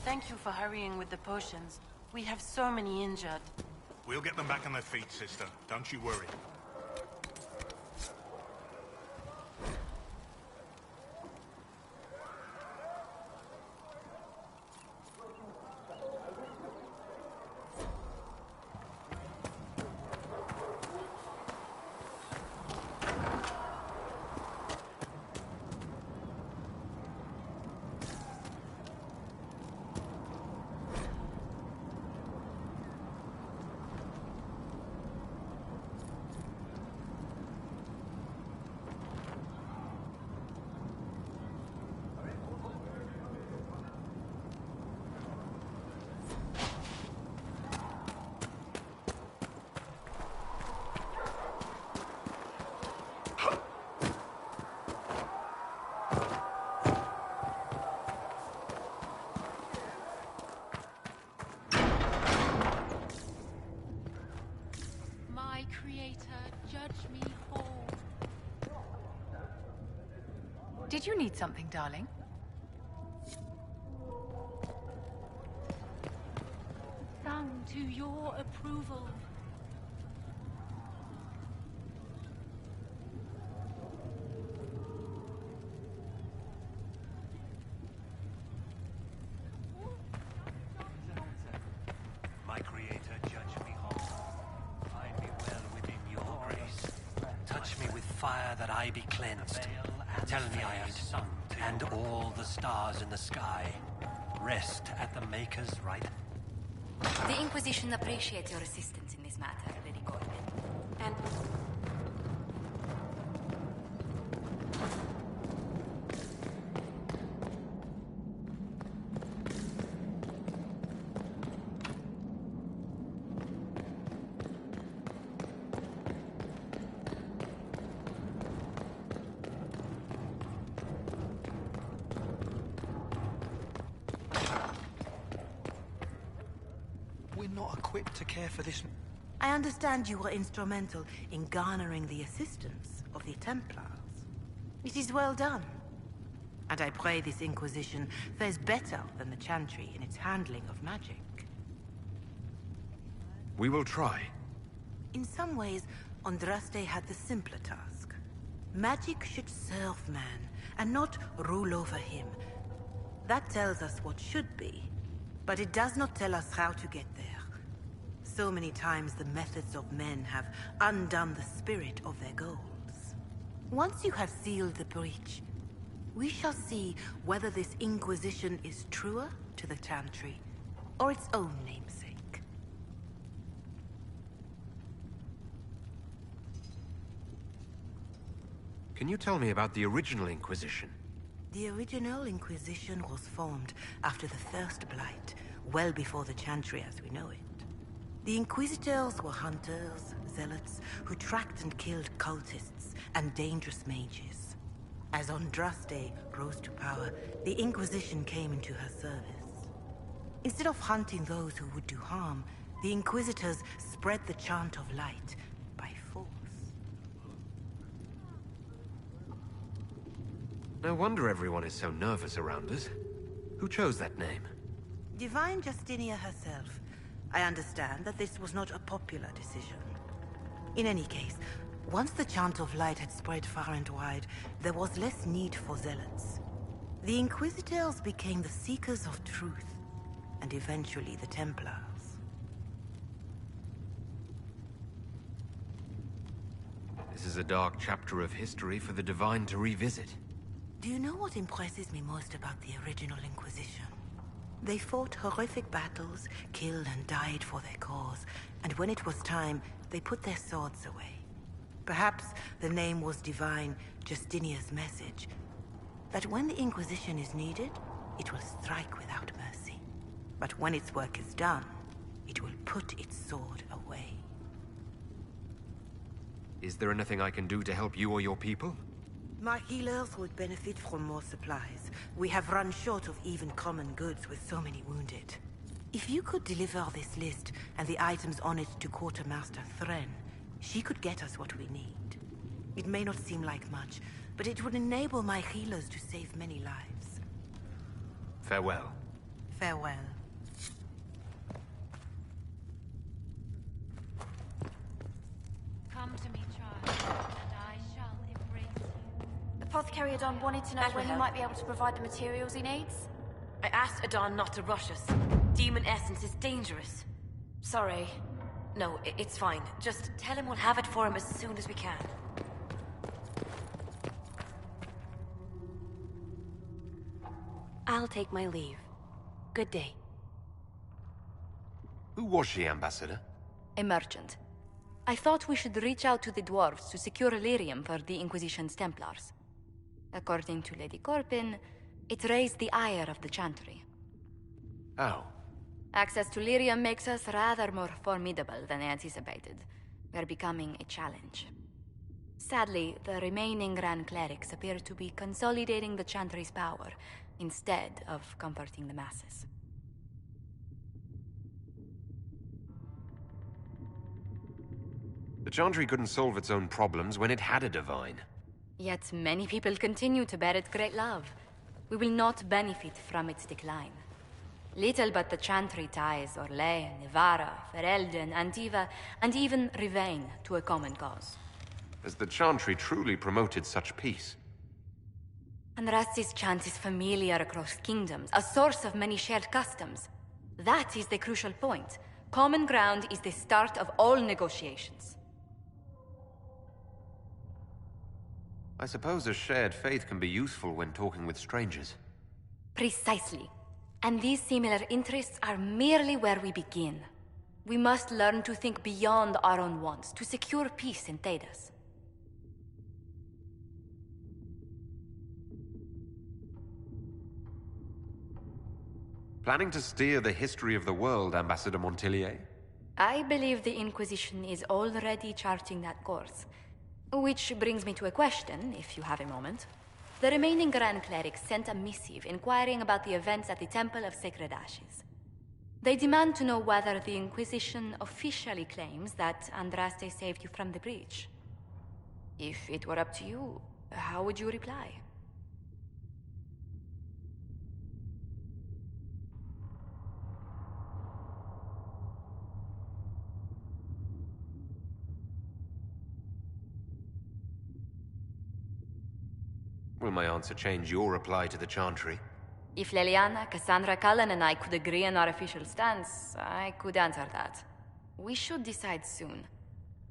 Thank you for hurrying with the potions. We have so many injured. We'll get them back on their feet, sister. Don't you worry. Did you need something, darling? Sung to your approval. My creator, judge me whole. I be well within your grace. Touch me with fire that I be cleansed. Tell me I am and all the stars in the sky rest at the Maker's right. The Inquisition appreciates your assistance in this matter, Lady Gordon. And... We're not equipped to care for this. I understand you were instrumental in garnering the assistance of the Templars. It is well done. And I pray this Inquisition fares better than the Chantry in its handling of magic. We will try. In some ways, Andraste had the simpler task. Magic should serve man, and not rule over him. That tells us what should be, but it does not tell us how to get there. So many times the methods of men have undone the spirit of their goals. Once you have sealed the breach, we shall see whether this Inquisition is truer to the Chantry, or its own namesake. Can you tell me about the original Inquisition? The original Inquisition was formed after the First Blight, well before the Chantry as we know it. The Inquisitors were hunters, zealots, who tracked and killed cultists and dangerous mages. As Andraste rose to power, the Inquisition came into her service. Instead of hunting those who would do harm, the Inquisitors spread the chant of light by force. No wonder everyone is so nervous around us. Who chose that name? Divine Justinia herself. I understand that this was not a popular decision. In any case, once the chant of light had spread far and wide, there was less need for zealots. The Inquisitors became the seekers of truth, and eventually the Templars. This is a dark chapter of history for the Divine to revisit. Do you know what impresses me most about the original Inquisition? They fought horrific battles, killed and died for their cause, and when it was time, they put their swords away. Perhaps the name was Divine Justinia's message, that when the Inquisition is needed, it will strike without mercy. But when its work is done, it will put its sword away. Is there anything I can do to help you or your people? My healers would benefit from more supplies. We have run short of even common goods with so many wounded. If you could deliver this list and the items on it to Quartermaster Thren, she could get us what we need. It may not seem like much, but it would enable my healers to save many lives. Farewell. Farewell. Come to me, child, and I shall embrace you. Apothecary Adon wanted to know when he might be able to provide the materials he needs. I asked Adon not to rush us. Demon essence is dangerous. Sorry. No, it's fine. Just tell him we'll have it for him as soon as we can. I'll take my leave. Good day. Who was she, Ambassador? A merchant. I thought we should reach out to the dwarves to secure lyrium for the Inquisition's Templars. According to Lady Corpin, it raised the ire of the Chantry. How? Access to lyrium makes us rather more formidable than anticipated. We're becoming a challenge. Sadly, the remaining Grand Clerics appear to be consolidating the Chantry's power, instead of comforting the masses. The Chantry couldn't solve its own problems when it had a divine. Yet many people continue to bear it great love. We will not benefit from its decline. Little but the Chantry ties Orlais, Nevarra, Ferelden, Antiva, and even Rivain to a common cause. Has the Chantry truly promoted such peace? Andraste's chant is familiar across kingdoms, a source of many shared customs. That is the crucial point. Common ground is the start of all negotiations. I suppose a shared faith can be useful when talking with strangers. Precisely. And these similar interests are merely where we begin. We must learn to think beyond our own wants, to secure peace in Thedas. Planning to steer the history of the world, Ambassador Montillier? I believe the Inquisition is already charting that course. Which brings me to a question, if you have a moment. The remaining Grand Clerics sent a missive inquiring about the events at the Temple of Sacred Ashes. They demand to know whether the Inquisition officially claims that Andraste saved you from the breach. If it were up to you, how would you reply? Will my answer change your reply to the Chantry? If Leliana, Cassandra Cullen, and I could agree on our official stance, I could answer that. We should decide soon.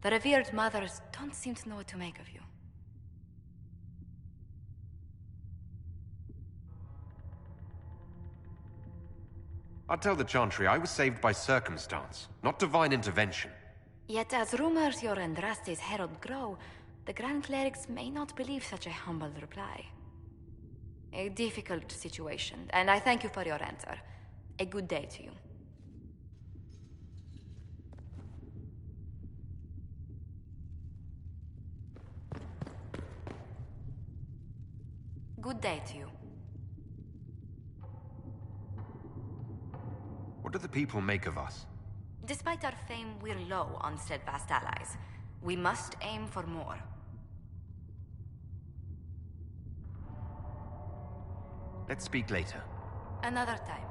The revered mothers don't seem to know what to make of you. I'll tell the Chantry I was saved by circumstance, not divine intervention. Yet as rumors your Andraste's herald grow, the Grand Clerics may not believe such a humble reply. A difficult situation, and I thank you for your answer. A good day to you. Good day to you. What do the people make of us? Despite our fame, we're low on steadfast allies. We must aim for more. Let's speak later. Another time.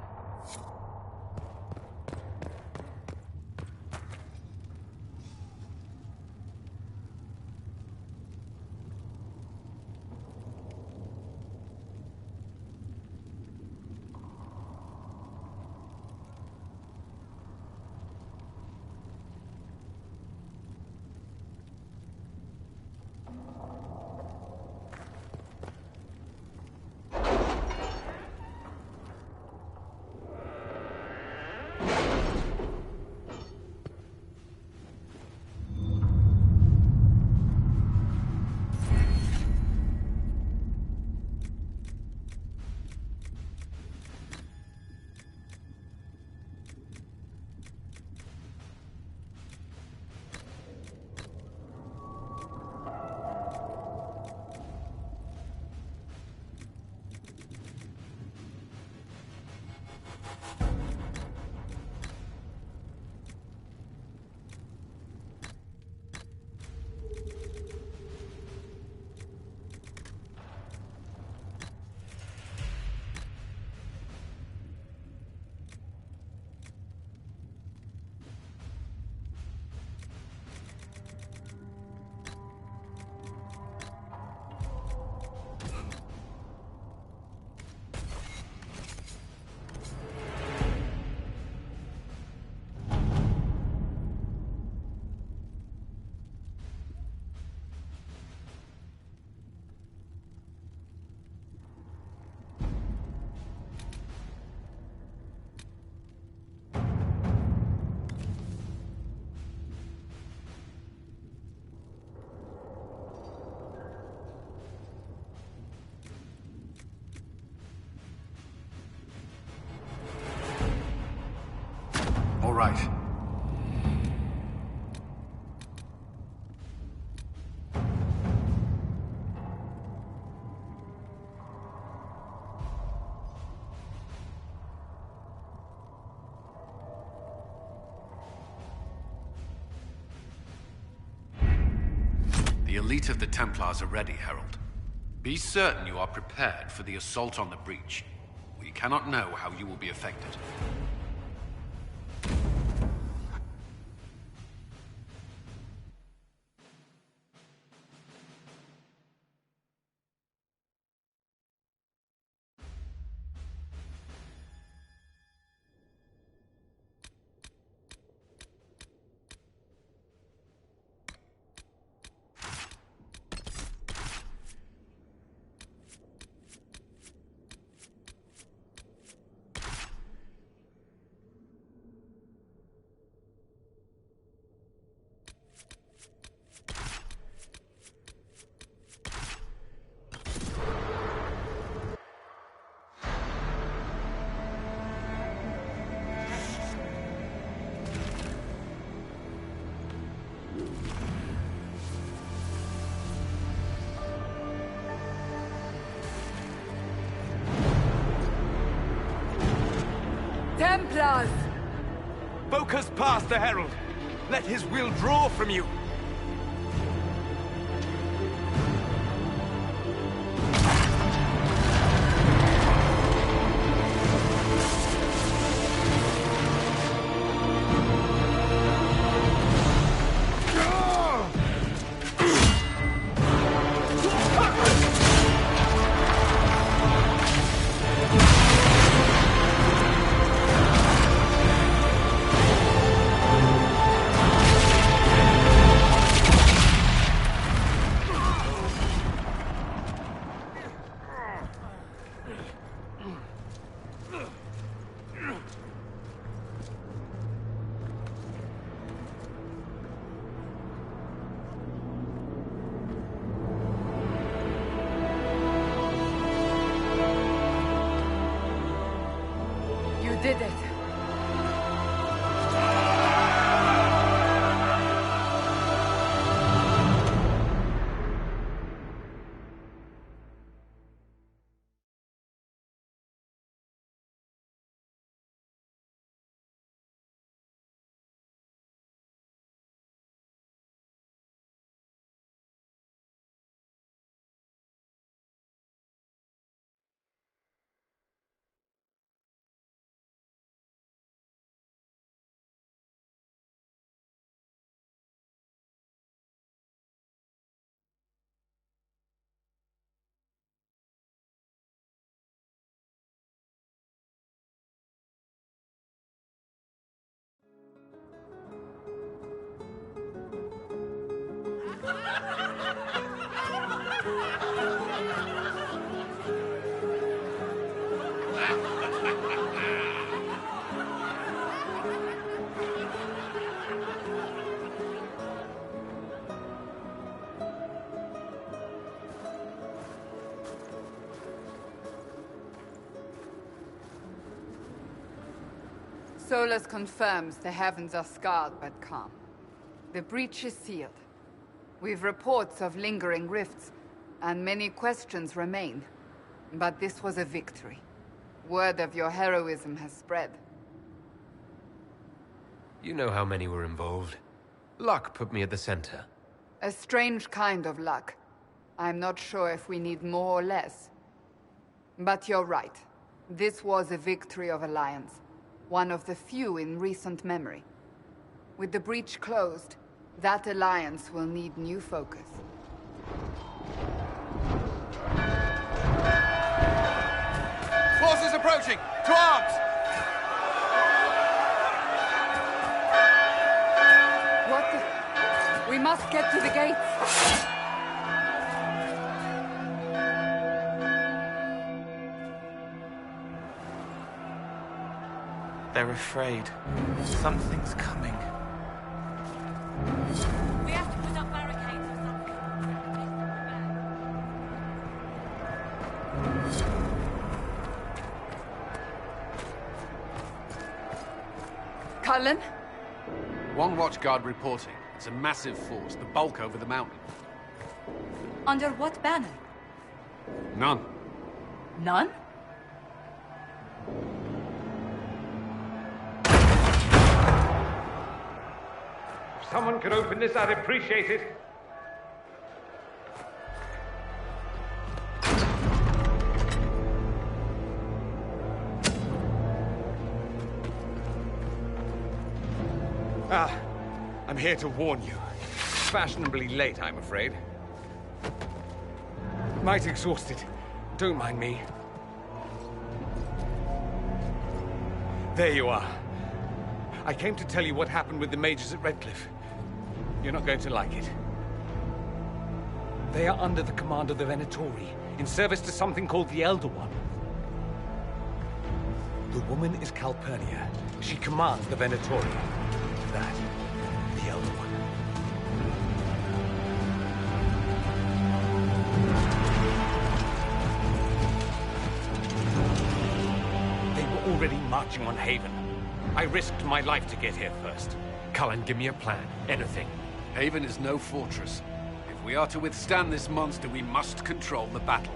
All right. The elite of the Templars are ready, Herald. Be certain you are prepared for the assault on the breach. We cannot know how you will be affected. Templars! Focus past the Herald. Let his will draw from you. Did it. Solus confirms the heavens are scarred but calm. The breach is sealed. We've reports of lingering rifts, and many questions remain. But this was a victory. Word of your heroism has spread. You know how many were involved. Luck put me at the center. A strange kind of luck. I'm not sure if we need more or less. But you're right. This was a victory of Alliance. One of the few in recent memory. With the breach closed, that alliance will need new focus. Forces approaching! To arms! What the... We must get to the gates! They're afraid. Something's coming. We have to put up barricades or something. Cullen? One watchguard reporting. It's a massive force, the bulk over the mountain. Under what banner? None. None? If someone could open this, I'd appreciate it. I'm here to warn you. Fashionably late, I'm afraid. Might exhausted. Don't mind me. There you are. I came to tell you what happened with the mages at Redcliffe. You're not going to like it. They are under the command of the Venatori, in service to something called the Elder One. The woman is Calpurnia. She commands the Venatori. That, the Elder One. They were already marching on Haven. I risked my life to get here first. Cullen, give me a plan. Anything. Haven is no fortress. If we are to withstand this monster, we must control the battle.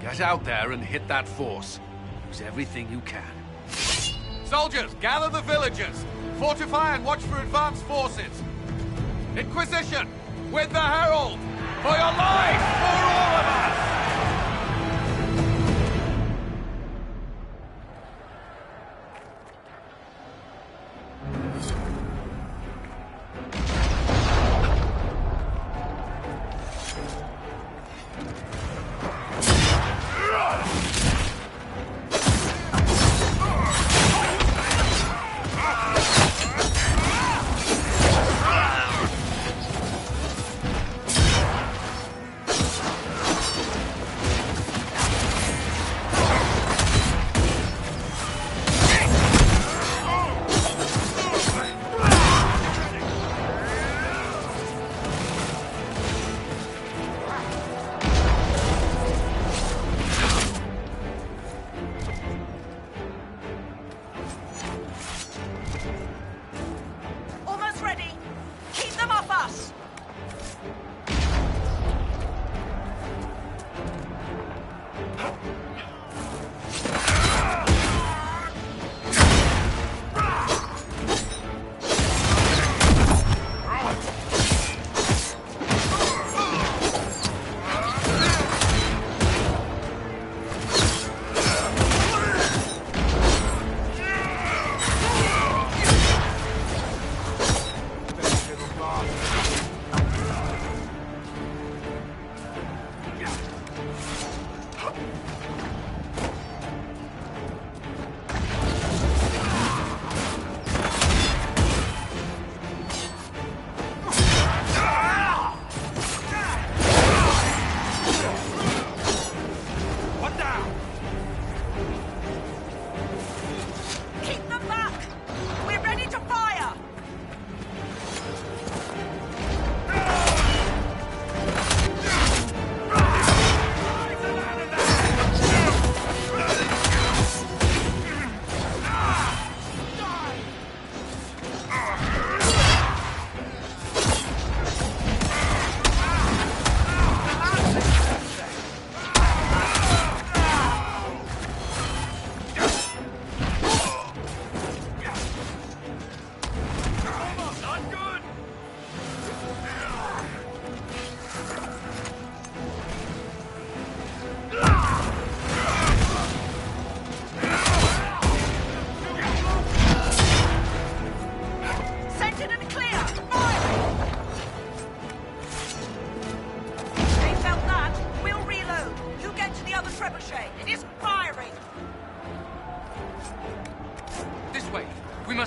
Get out there and hit that force. Use everything you can. Soldiers, gather the villagers! Fortify and watch for advanced forces. Inquisition, with the Herald! For your life! For all of us!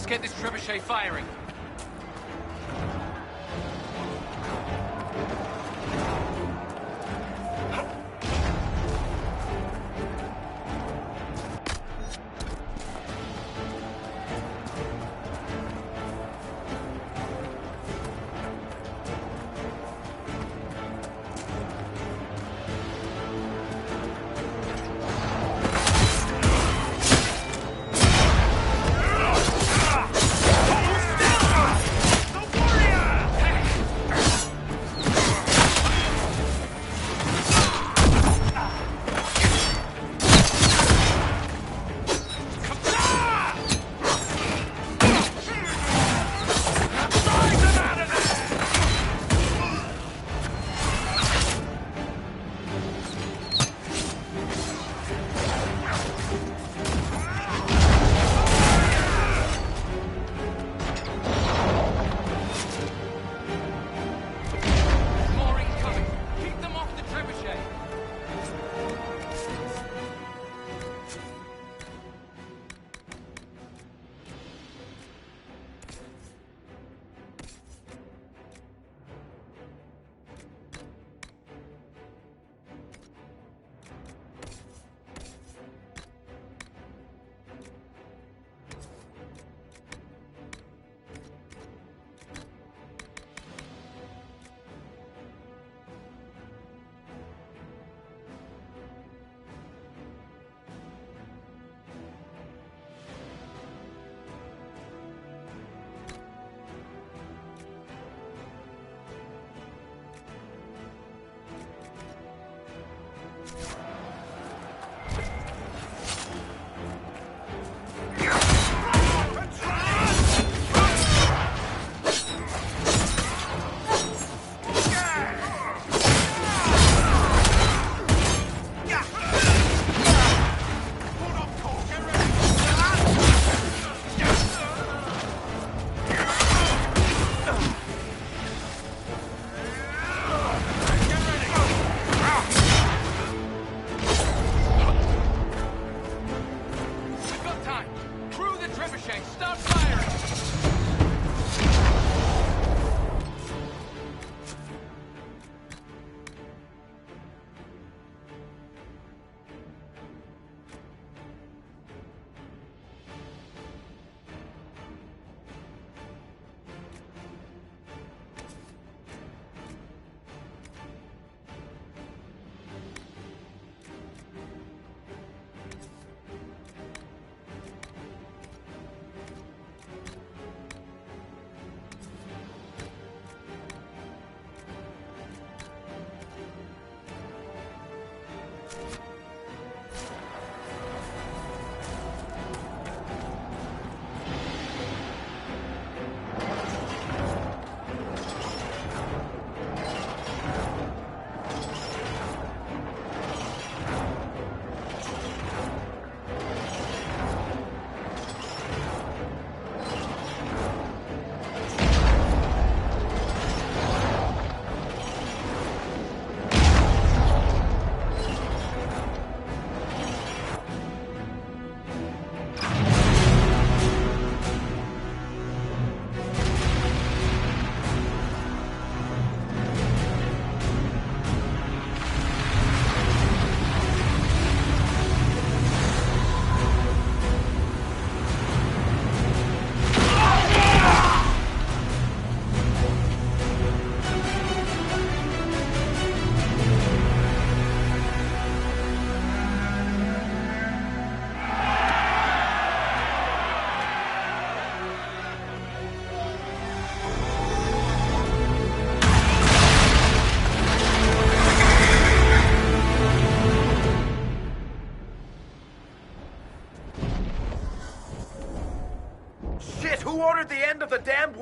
Get this trebuchet firing. Hold still!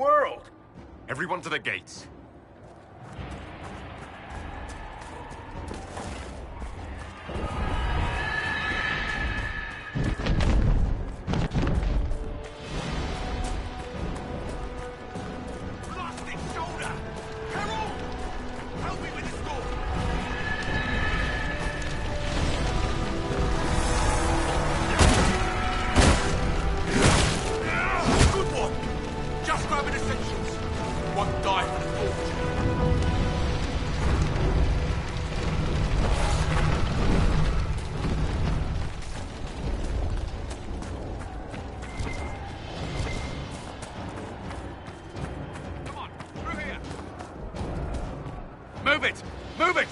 world? Everyone to the gates. Lost its shoulder! Herald! Help me with this door! Good one! Just grabbing essentials. One die for the forge. Come on, through here! Move it! Move it!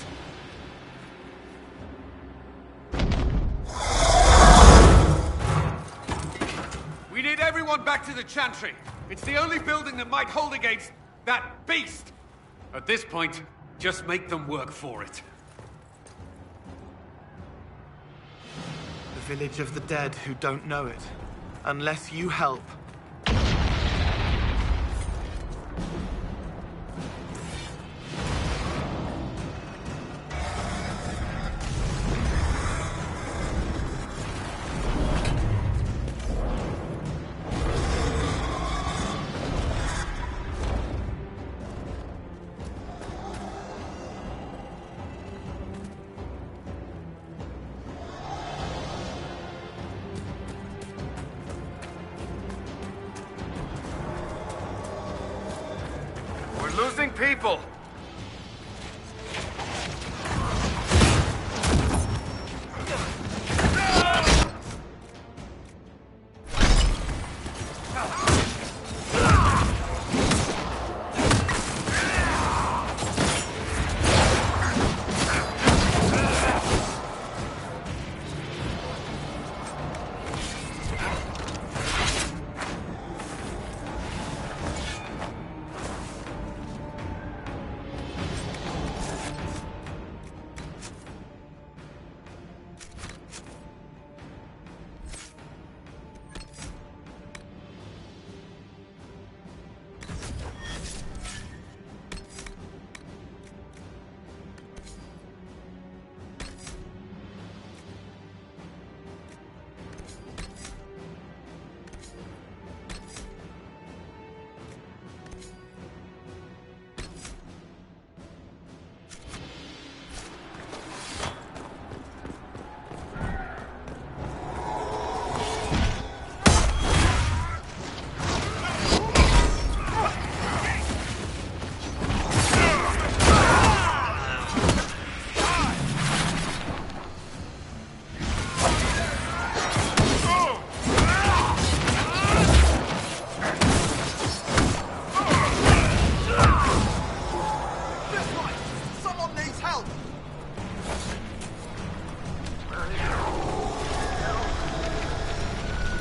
We need everyone back to the Chantry. It's the only building that might hold against that beast. At this point, just make them work for it. The village of the dead who don't know it. Unless you help. We're losing people.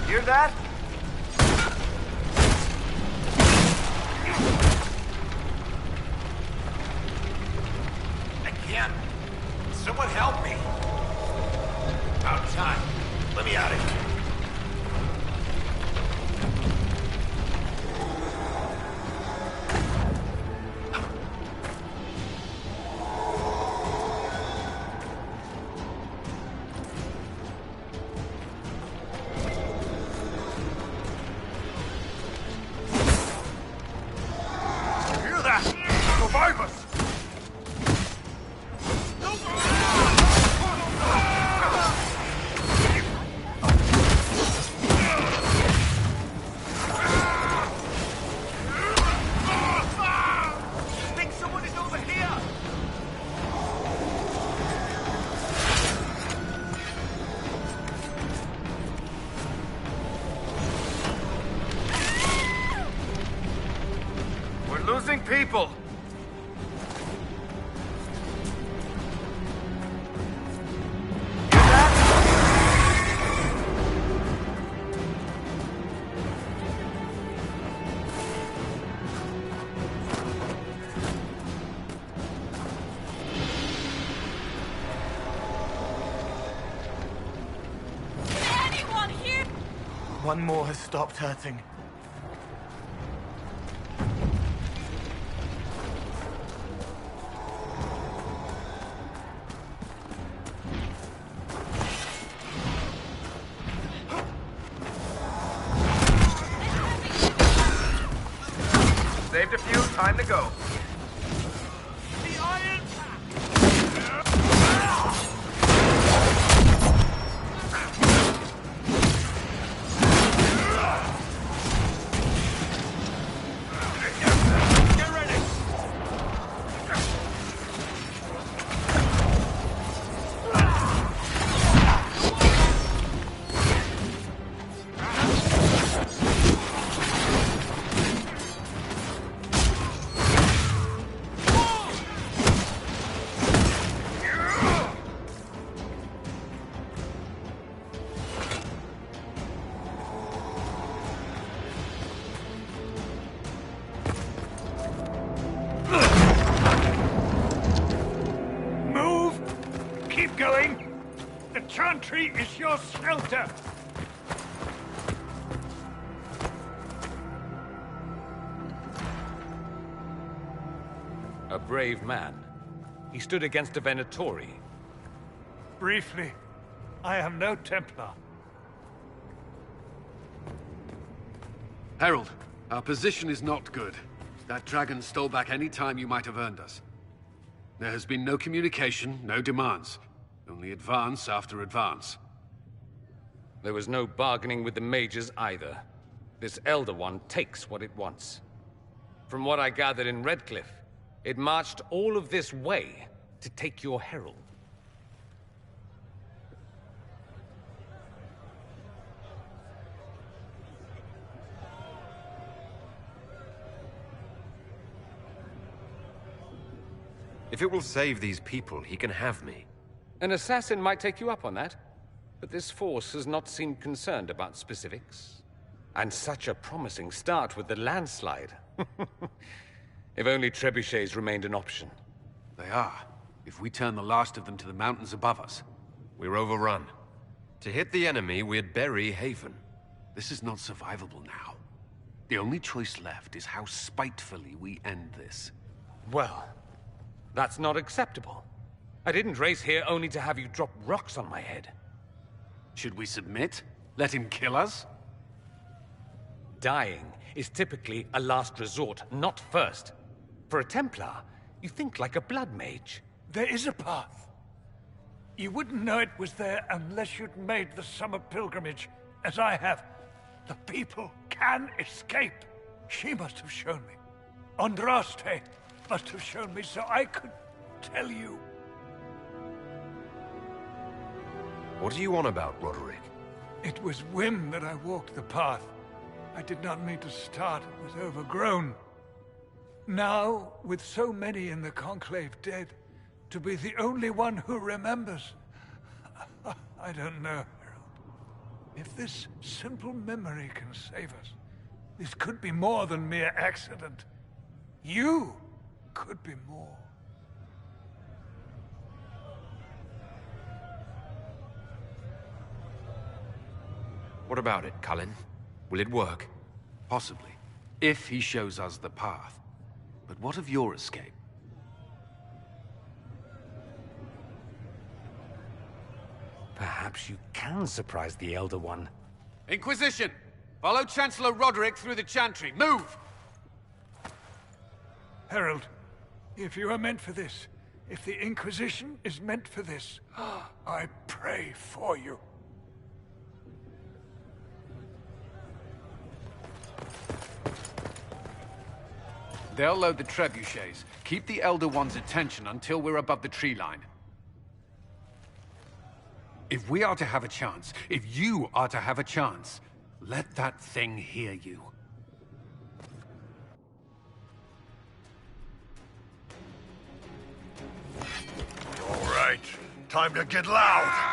Hear that? I can't. Someone help me. About time. Let me out of here. Hear that? Survivors! Think someone is over here! We're losing people. Anyone here? One more has stopped hurting. Saved a few, time to go. The iron Chantry is your shelter! A brave man. He stood against a Venatori. Briefly, I am no Templar. Herald, our position is not good. That dragon stole back any time you might have earned us. There has been no communication, no demands. Only advance after advance. There was no bargaining with the mages either. This Elder One takes what it wants. From what I gathered in Redcliffe, it marched all of this way to take your herald. If it will save these people, he can have me. An assassin might take you up on that, but this force has not seemed concerned about specifics. And such a promising start with the landslide. If only trebuchets remained an option. They are. If we turn the last of them to the mountains above us. We're overrun. To hit the enemy, we'd bury Haven. This is not survivable now. The only choice left is how spitefully we end this. Well, that's not acceptable. I didn't race here only to have you drop rocks on my head. Should we submit? Let him kill us? Dying is typically a last resort, not first. For a Templar, you think like a blood mage. There is a path. You wouldn't know it was there unless you'd made the summer pilgrimage, as I have. The people can escape. She must have shown me. Andraste must have shown me so I could tell you. What are you on about, Roderick? It was whim that I walked the path. I did not mean to start. It was overgrown. Now, with so many in the Conclave dead, to be the only one who remembers... I don't know, Harold. If this simple memory can save us, this could be more than mere accident. You could be more. What about it, Cullen? Will it work? Possibly. If he shows us the path. But what of your escape? Perhaps you can surprise the Elder One. Inquisition! Follow Chancellor Roderick through the Chantry. Move! Herald, if you are meant for this, if the Inquisition is meant for this, I pray for you. They'll load the trebuchets. Keep the Elder One's attention until we're above the tree line. If we are to have a chance, if you are to have a chance, let that thing hear you. All right, time to get loud.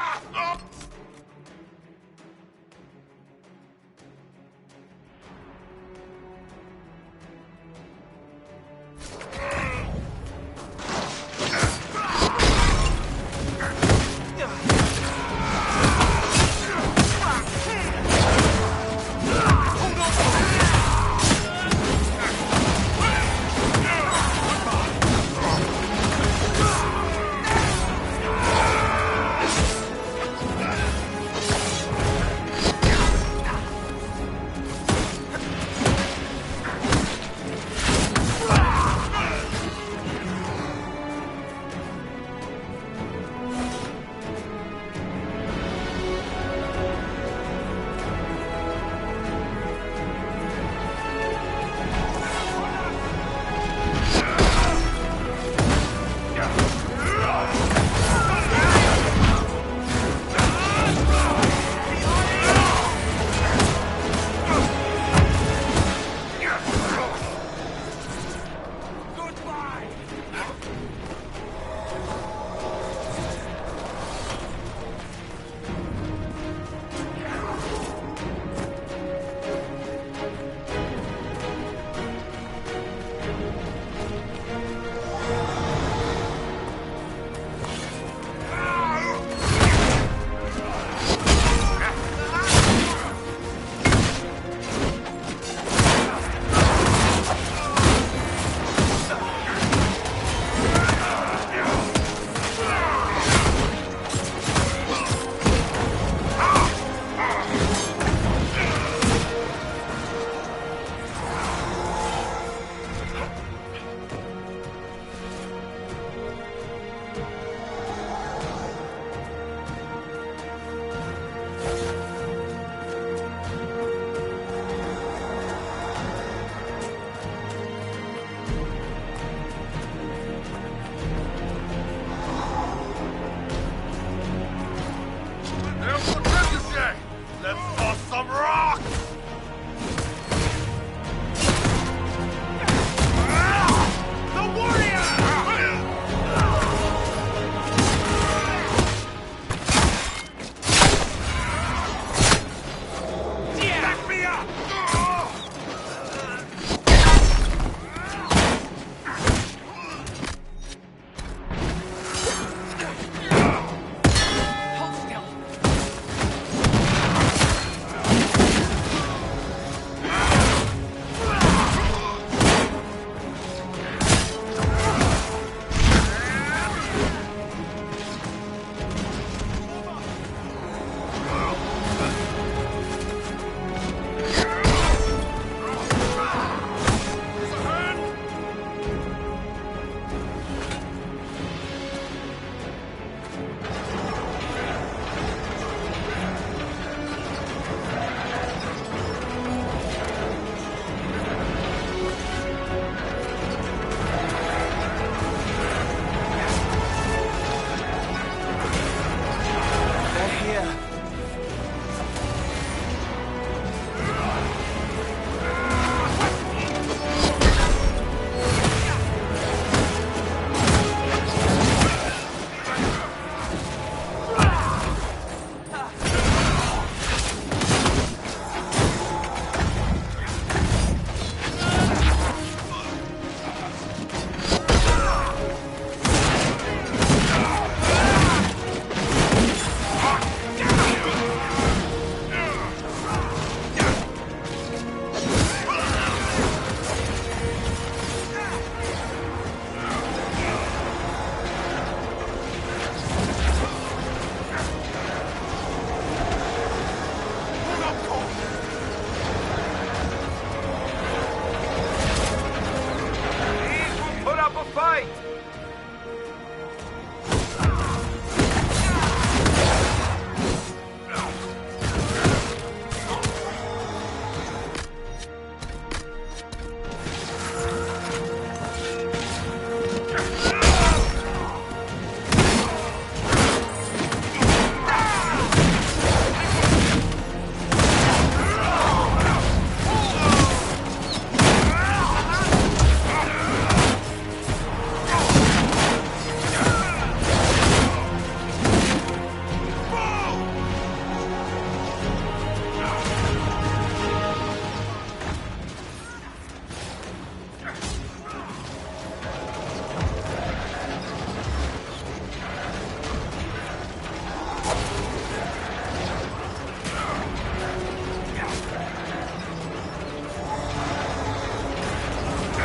Wait!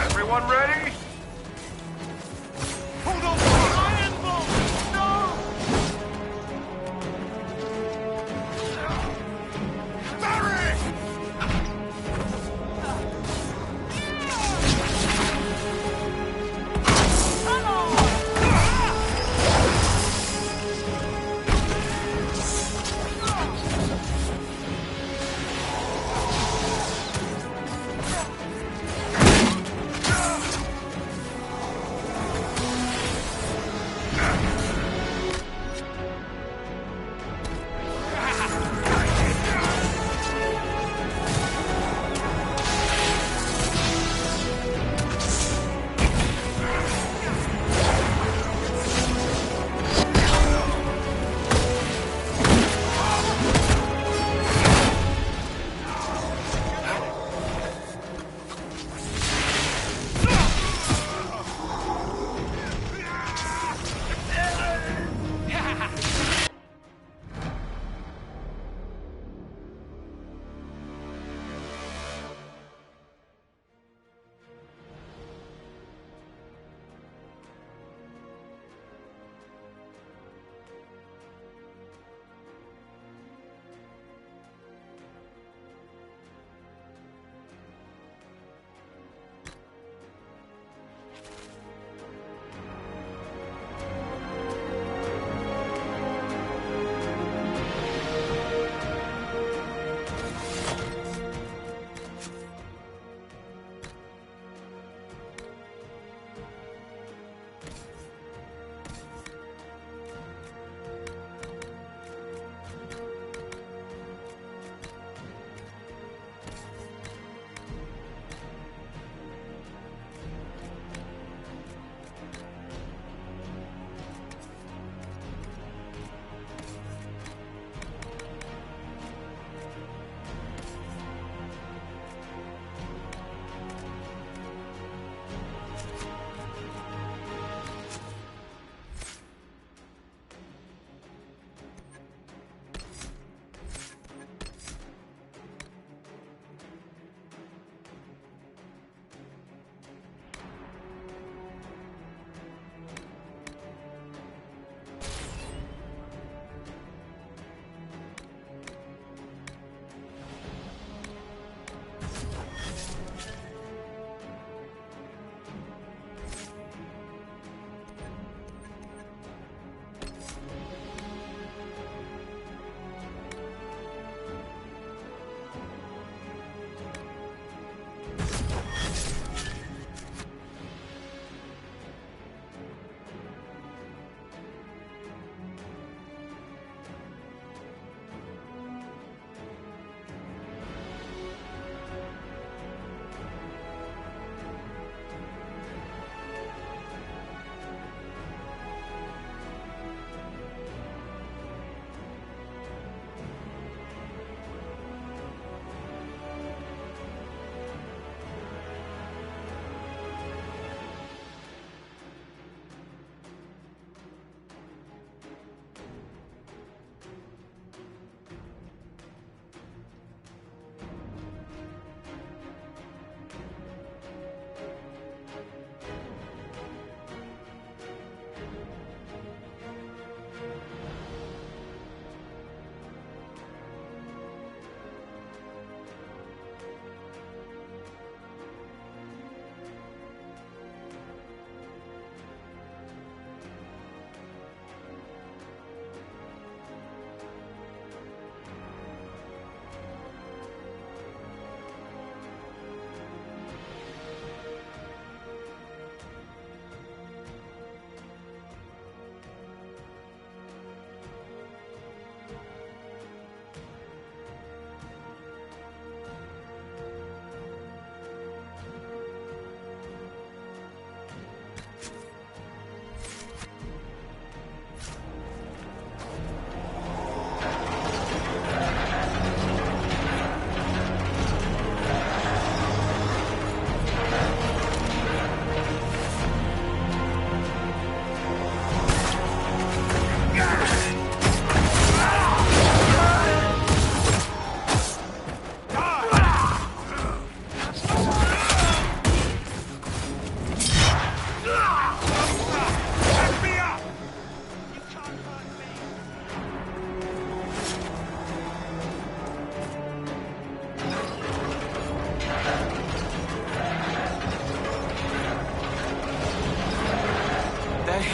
Everyone ready? Hold on! Iron Ball! No! Barry! Come on!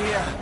here.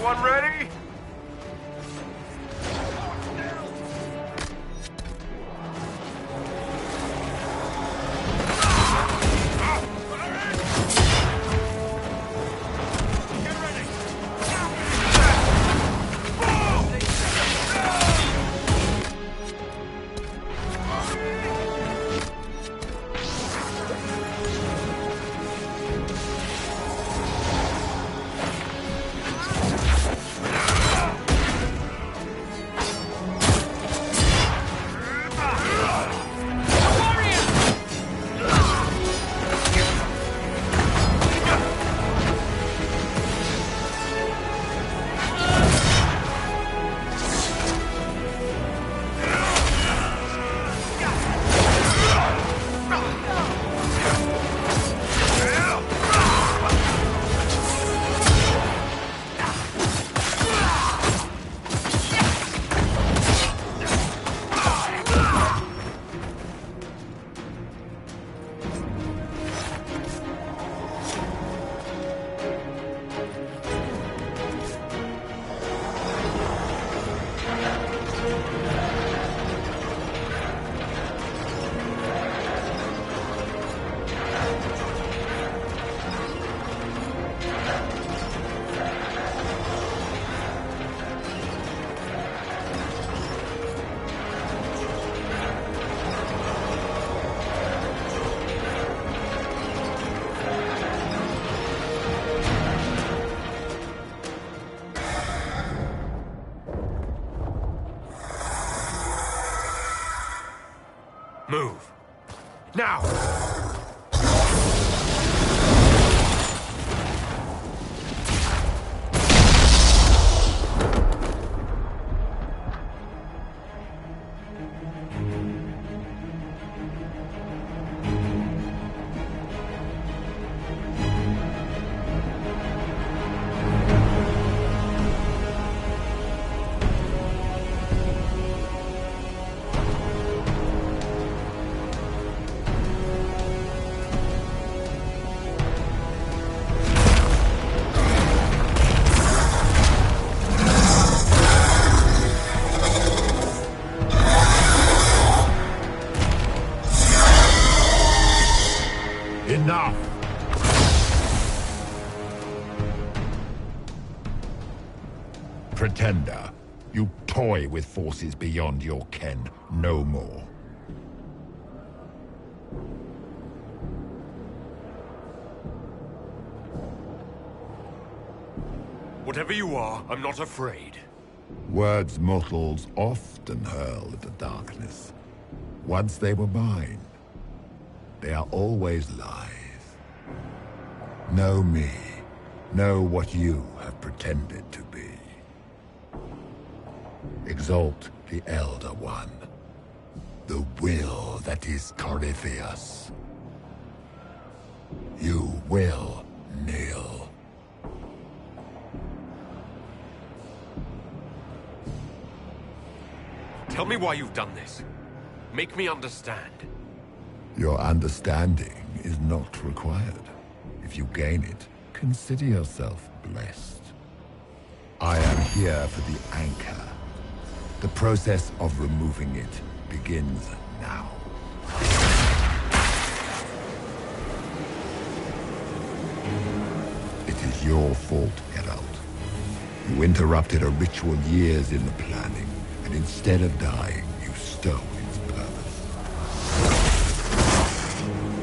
Everyone ready? Move. Now! pretender. You toy with forces beyond your ken, no more. Whatever you are, I'm not afraid. Words mortals often hurl at the darkness. Once they were mine, they are always lies. Know me. Know what you have pretended to be. Exalt the Elder One. The will that is Corypheus. You will kneel. Tell me why you've done this. Make me understand. Your understanding is not required. If you gain it, consider yourself blessed. I am here for the anchor. The process of removing it begins now. It is your fault, Herald. You interrupted a ritual years in the planning, and instead of dying, you stole its purpose.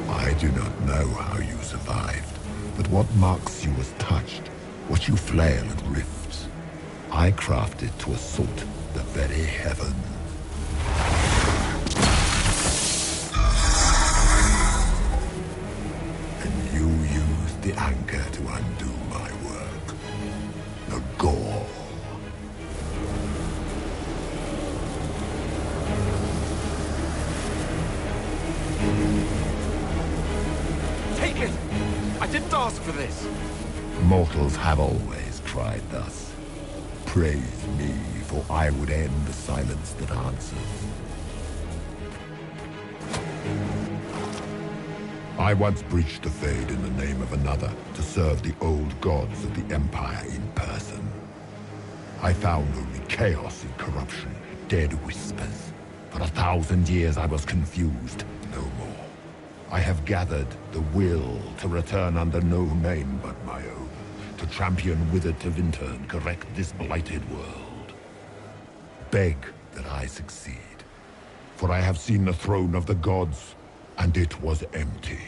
I do not know how you survived, but what marks you as touched, what you flail at rifts, I crafted to assault the very heaven. And you used the anchor to undo my work. The gore. Take it! I didn't ask for this! Mortals have always tried thus. Praise me, for I would end the silence that answers. I once breached the Fade in the name of another to serve the old gods of the Empire in person. I found only chaos and corruption, dead whispers. For 1,000 years I was confused, no more. I have gathered the will to return under no name but my own, to champion Withered to Winter and correct this blighted world. Beg that I succeed, for I have seen the throne of the gods, and it was empty.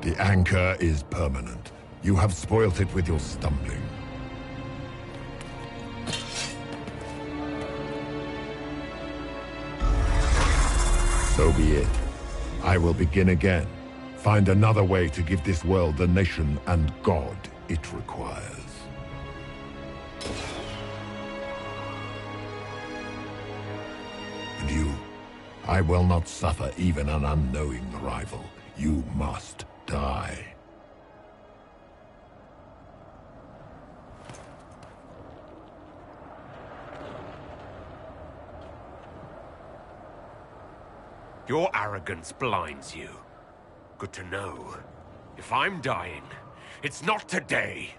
The anchor is permanent. You have spoilt it with your stumbling. So be it. I will begin again. Find another way to give this world the nation and God it requires. And you, I will not suffer even an unknowing rival. You must die. Your arrogance blinds you. Good to know. If I'm dying, it's not today.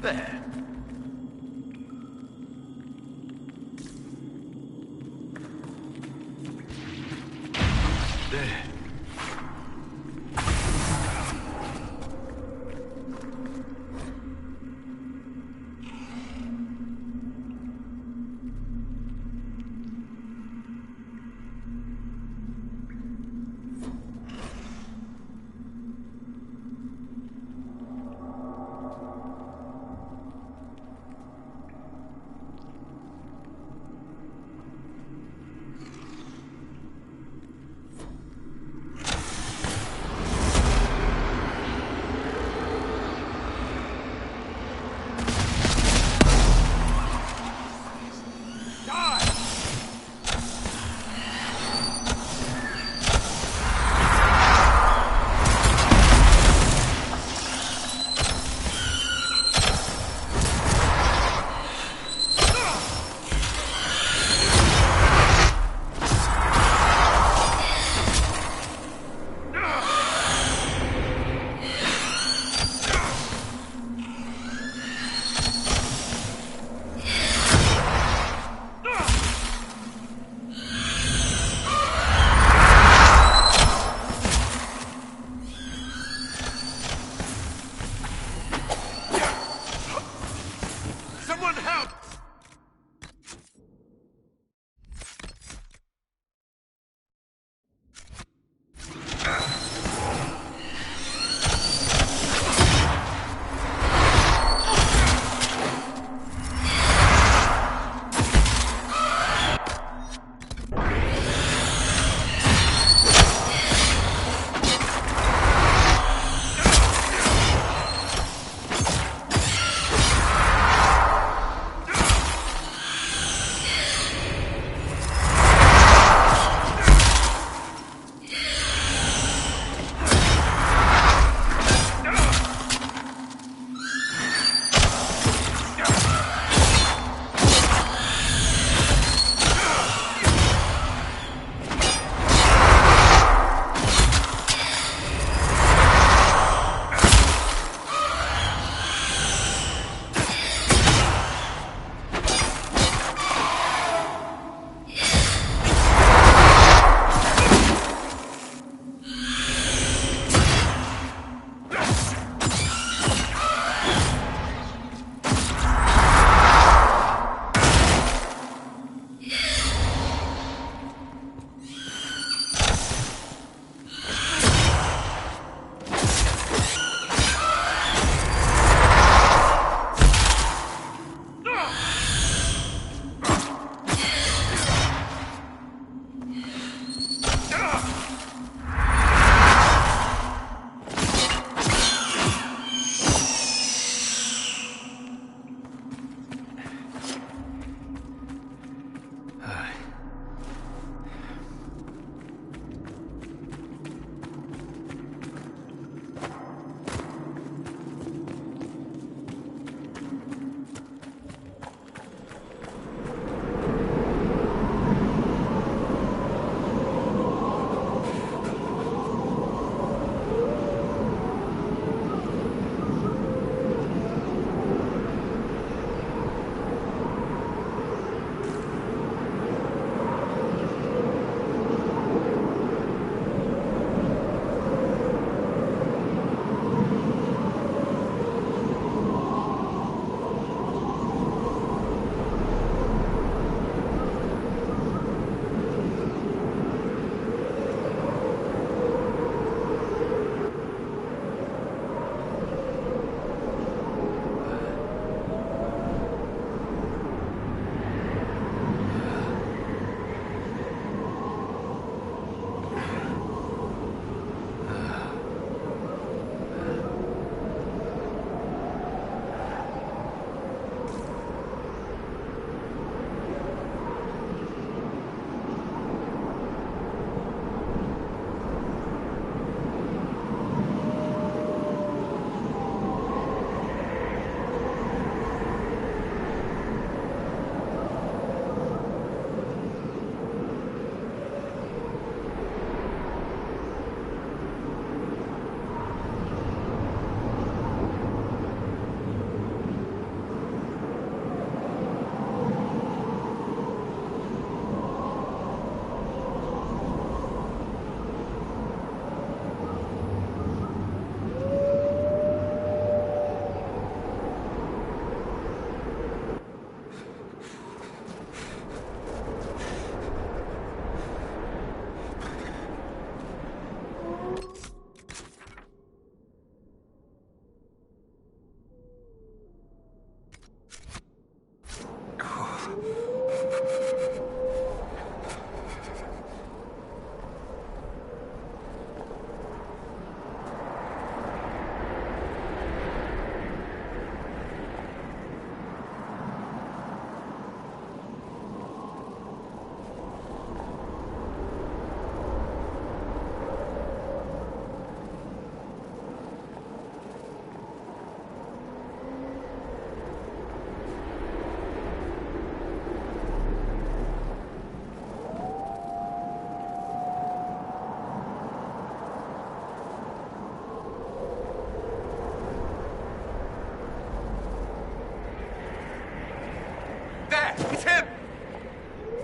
There. There.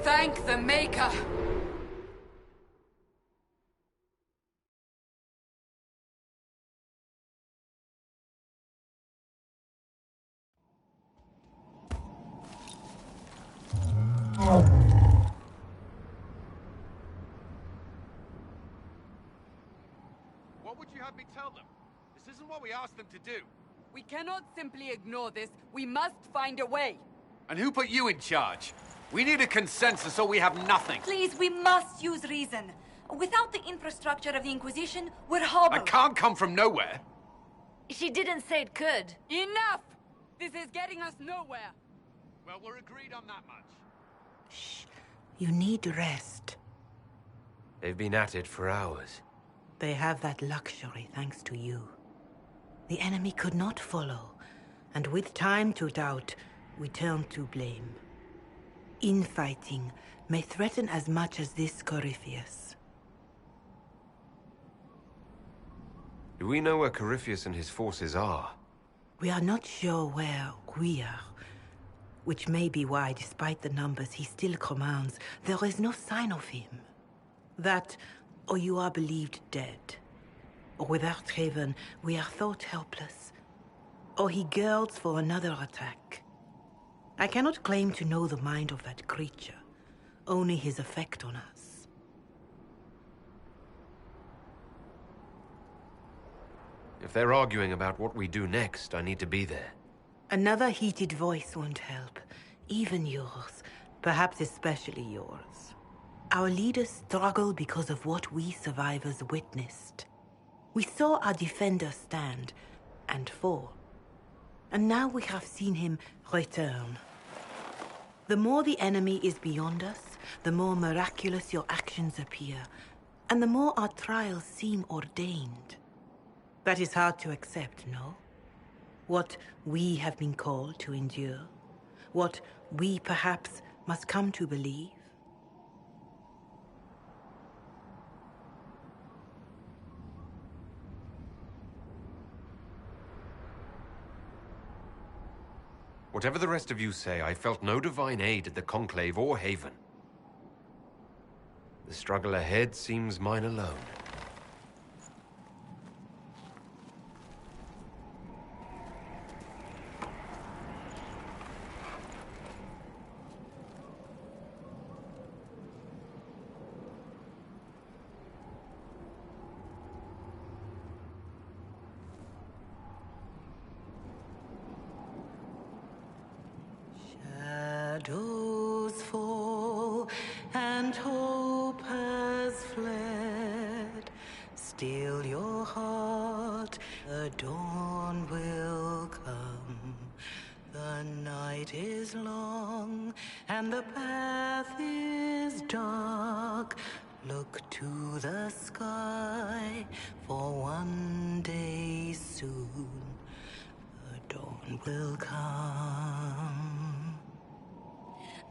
Thank the Maker! What would you have me tell them? This isn't what we asked them to do. We cannot simply ignore this. We must find a way. And who put you in charge? We need a consensus or we have nothing. Please, we must use reason. Without the infrastructure of the Inquisition, we're hobbled. I can't come from nowhere. She didn't say it could. Enough! This is getting us nowhere. Well, we're agreed on that much. You need rest. They've been at it for hours. They have that luxury thanks to you. The enemy could not follow, and with time to doubt, we turn to blame. Infighting may threaten as much as this Corypheus. Do we know where Corypheus and his forces are? We are not sure where we are, which may be why, despite the numbers he still commands, there is no sign of him. That, or you are believed dead. Or without Haven, we are thought helpless. Or he girds for another attack. I cannot claim to know the mind of that creature, only his effect on us. If they're arguing about what we do next, I need to be there. Another heated voice won't help. Even yours. Perhaps especially yours. Our leaders struggle because of what we survivors witnessed. We saw our defender stand and fall. And now we have seen him return. The more the enemy is beyond us, the more miraculous your actions appear, and the more our trials seem ordained. That is hard to accept, no? What we have been called to endure, what we perhaps must come to believe. Whatever the rest of you say, I felt no divine aid at the Conclave or Haven. The struggle ahead seems mine alone. Shadows fall and hope has fled. Still your heart, the dawn will come. The night is long and the path is dark. Look to the sky, for one day soon the dawn will come.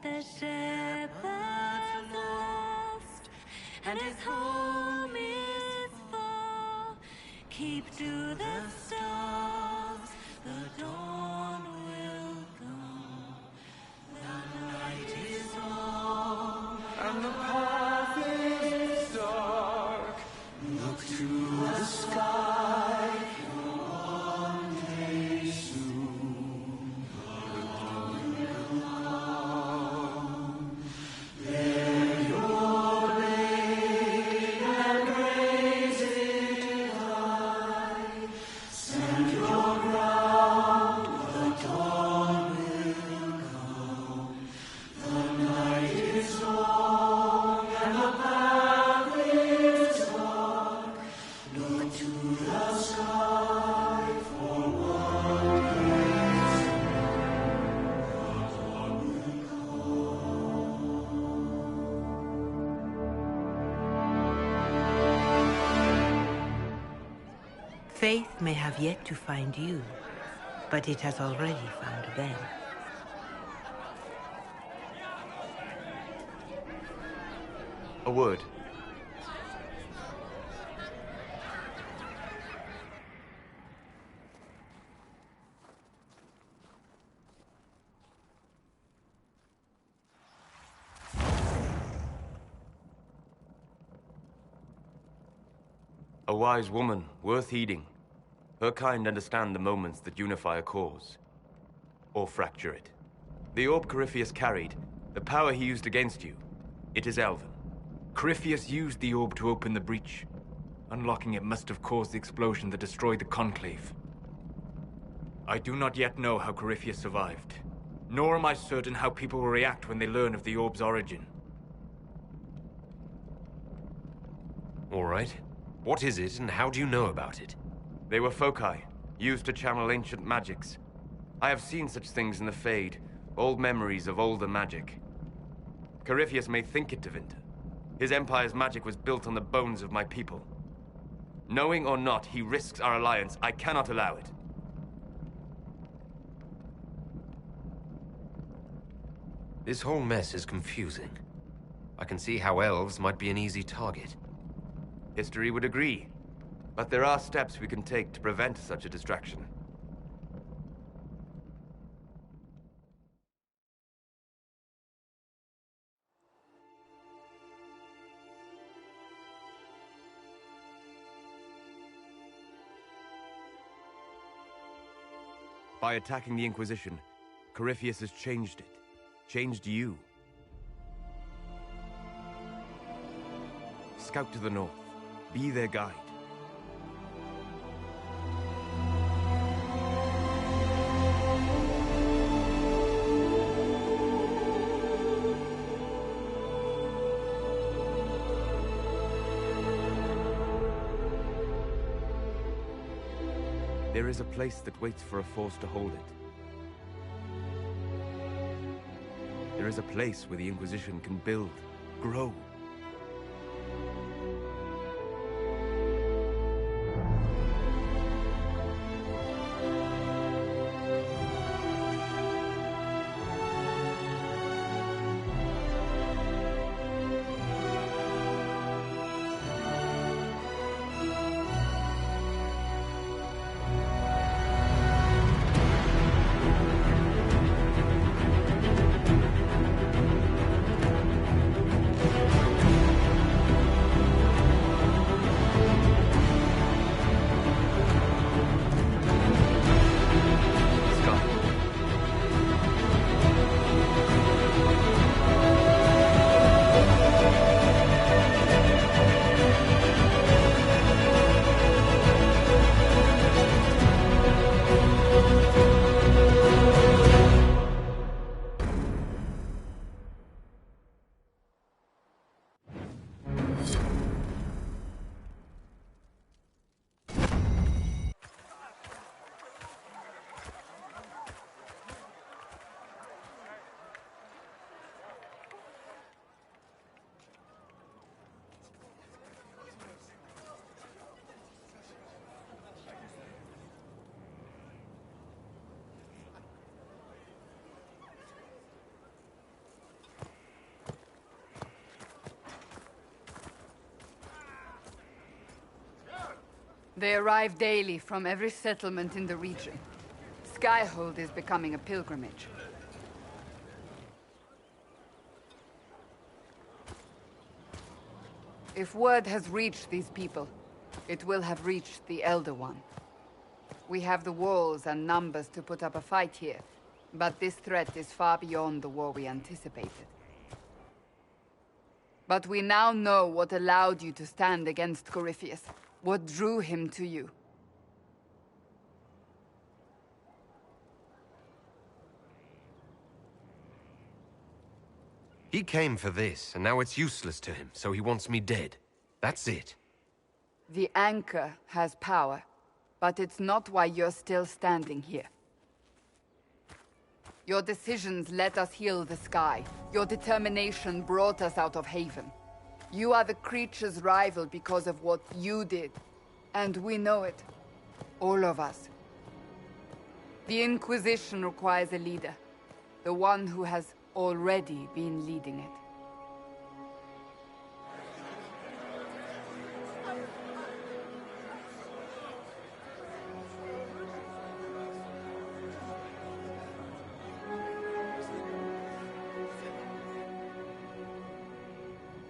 The shepherd's lost, and his home is far. Keep to the stars, the dawn will come. The night is long, and the path is dark. Look to the sky, for one day soon the dawn will come. Bear your blade and raise it high. Stand your ground, the dawn will come. The night is long and the path is dark. Look to the sky, for one day soon the dawn will Faith may have yet to find you, but it has already found them. A word. A wise woman, worth heeding. Her kind understand the moments that unify a cause. Or fracture it. The orb Corypheus carried, the power he used against you, it is Elven. Corypheus used the orb to open the breach. Unlocking it must have caused the explosion that destroyed the Conclave. I do not yet know how Corypheus survived, nor am I certain how people will react when they learn of the orb's origin. All right. What is it, and how do you know about it? They were foci, used to channel ancient magics. I have seen such things in the Fade, old memories of older magic. Corypheus may think it Tevinter. His empire's magic was built on the bones of my people. Knowing or not, he risks our alliance. I cannot allow it. This whole mess is confusing. I can see how elves might be an easy target. History would agree. But there are steps we can take to prevent such a distraction. By attacking the Inquisition, Corypheus has changed it. Changed you. Scout to the north. Be their guide. There is a place that waits for a force to hold it. There is a place where the Inquisition can build, grow. They arrive daily from every settlement in the region. Skyhold is becoming a pilgrimage. If word has reached these people, it will have reached the Elder One. We have the walls and numbers to put up a fight here, but this threat is far beyond the war we anticipated. But we now know what allowed you to stand against Corypheus. What drew him to you? He came for this, and now it's useless to him, so he wants me dead. That's it. The Anchor has power, but it's not why you're still standing here. Your decisions let us heal the sky. Your determination brought us out of Haven. You are the creature's rival because of what you did. And we know it. All of us. The Inquisition requires a leader. The one who has already been leading it.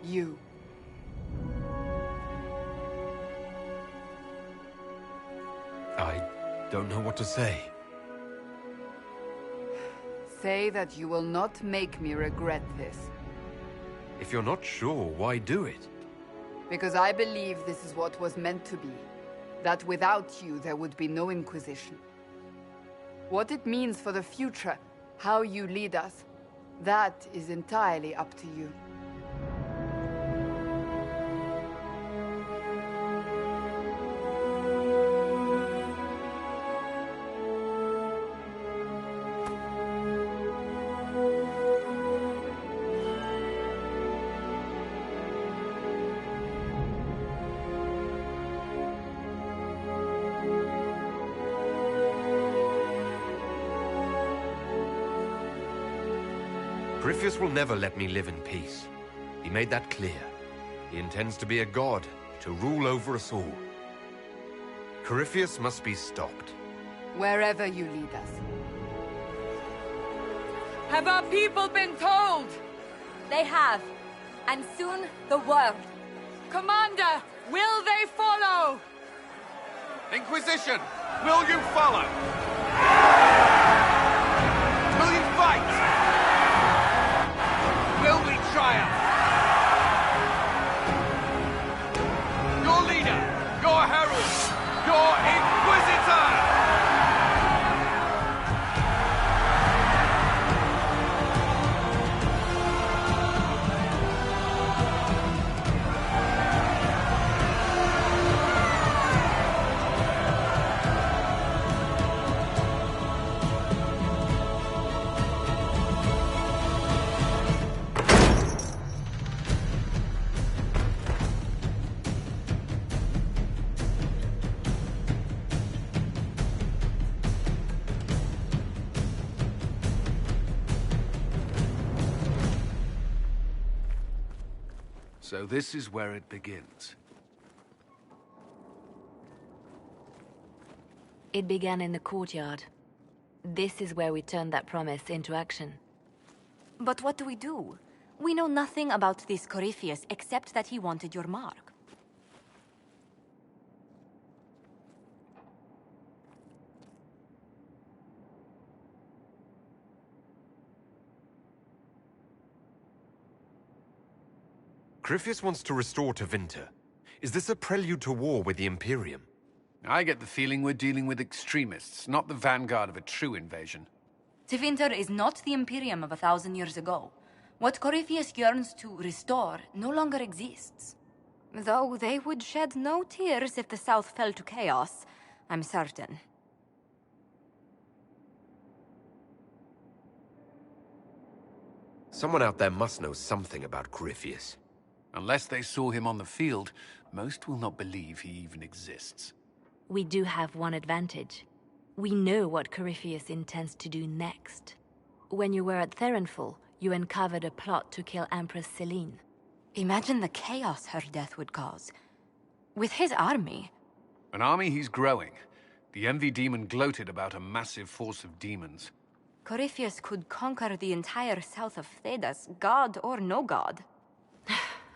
You. don't know what to say. Say that you will not make me regret this. If you're not sure, why do it? Because I believe this is what was meant to be. That without you, there would be no Inquisition. What it means for the future, how you lead us, that is entirely up to you. Corypheus will never let me live in peace. He made that clear. He intends to be a god, to rule over us all. Corypheus must be stopped. Wherever you lead us. Have our people been told? They have. And soon, the world. Commander, will they follow? Inquisition, will you follow? Will you fight? Will we triumph? Your leader, your herald, your Inquisitor! So this is where it begins. It began in the courtyard. This is where we turned that promise into action. But what do we do? We know nothing about this Corypheus except that he wanted your mark. Corypheus wants to restore Tevinter. Is this a prelude to war with the Imperium? I get the feeling we're dealing with extremists, not the vanguard of a true invasion. Tevinter is not the Imperium of 1,000 years ago. What Corypheus yearns to restore no longer exists. Though they would shed no tears if the South fell to chaos, I'm certain. Someone out there must know something about Corypheus. Unless they saw him on the field, most will not believe he even exists. We do have one advantage. We know what Corypheus intends to do next. When you were at Therenfall, you uncovered a plot to kill Empress Celine. Imagine the chaos her death would cause. With his army. An army he's growing. The Envy Demon gloated about a massive force of demons. Corypheus could conquer the entire south of Thedas, god or no god.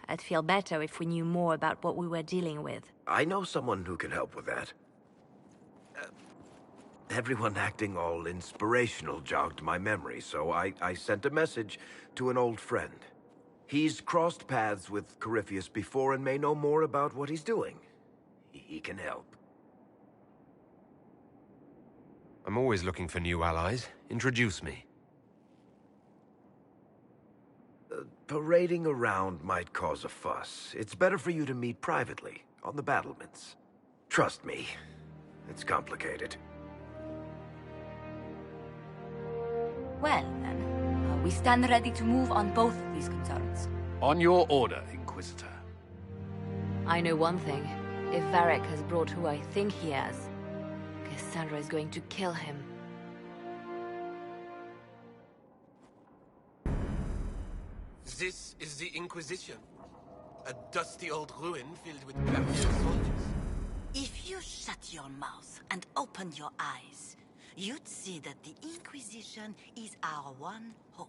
I'd feel better if we knew more about what we were dealing with. I know someone who can help with that. Everyone acting all inspirational jogged my memory, so I sent a message to an old friend. He's crossed paths with Corypheus before and may know more about what he's doing. He can help. I'm always looking for new allies. Introduce me. Parading around might cause a fuss. It's better for you to meet privately, on the battlements. Trust me, it's complicated. Well, then, we stand ready to move on both of these concerns. On your order, Inquisitor. I know one thing. If Varric has brought who I think he has, Cassandra is going to kill him. This is the Inquisition. A dusty old ruin filled with barbarian soldiers. If you shut your mouth and opened your eyes, you'd see that the Inquisition is our one hope.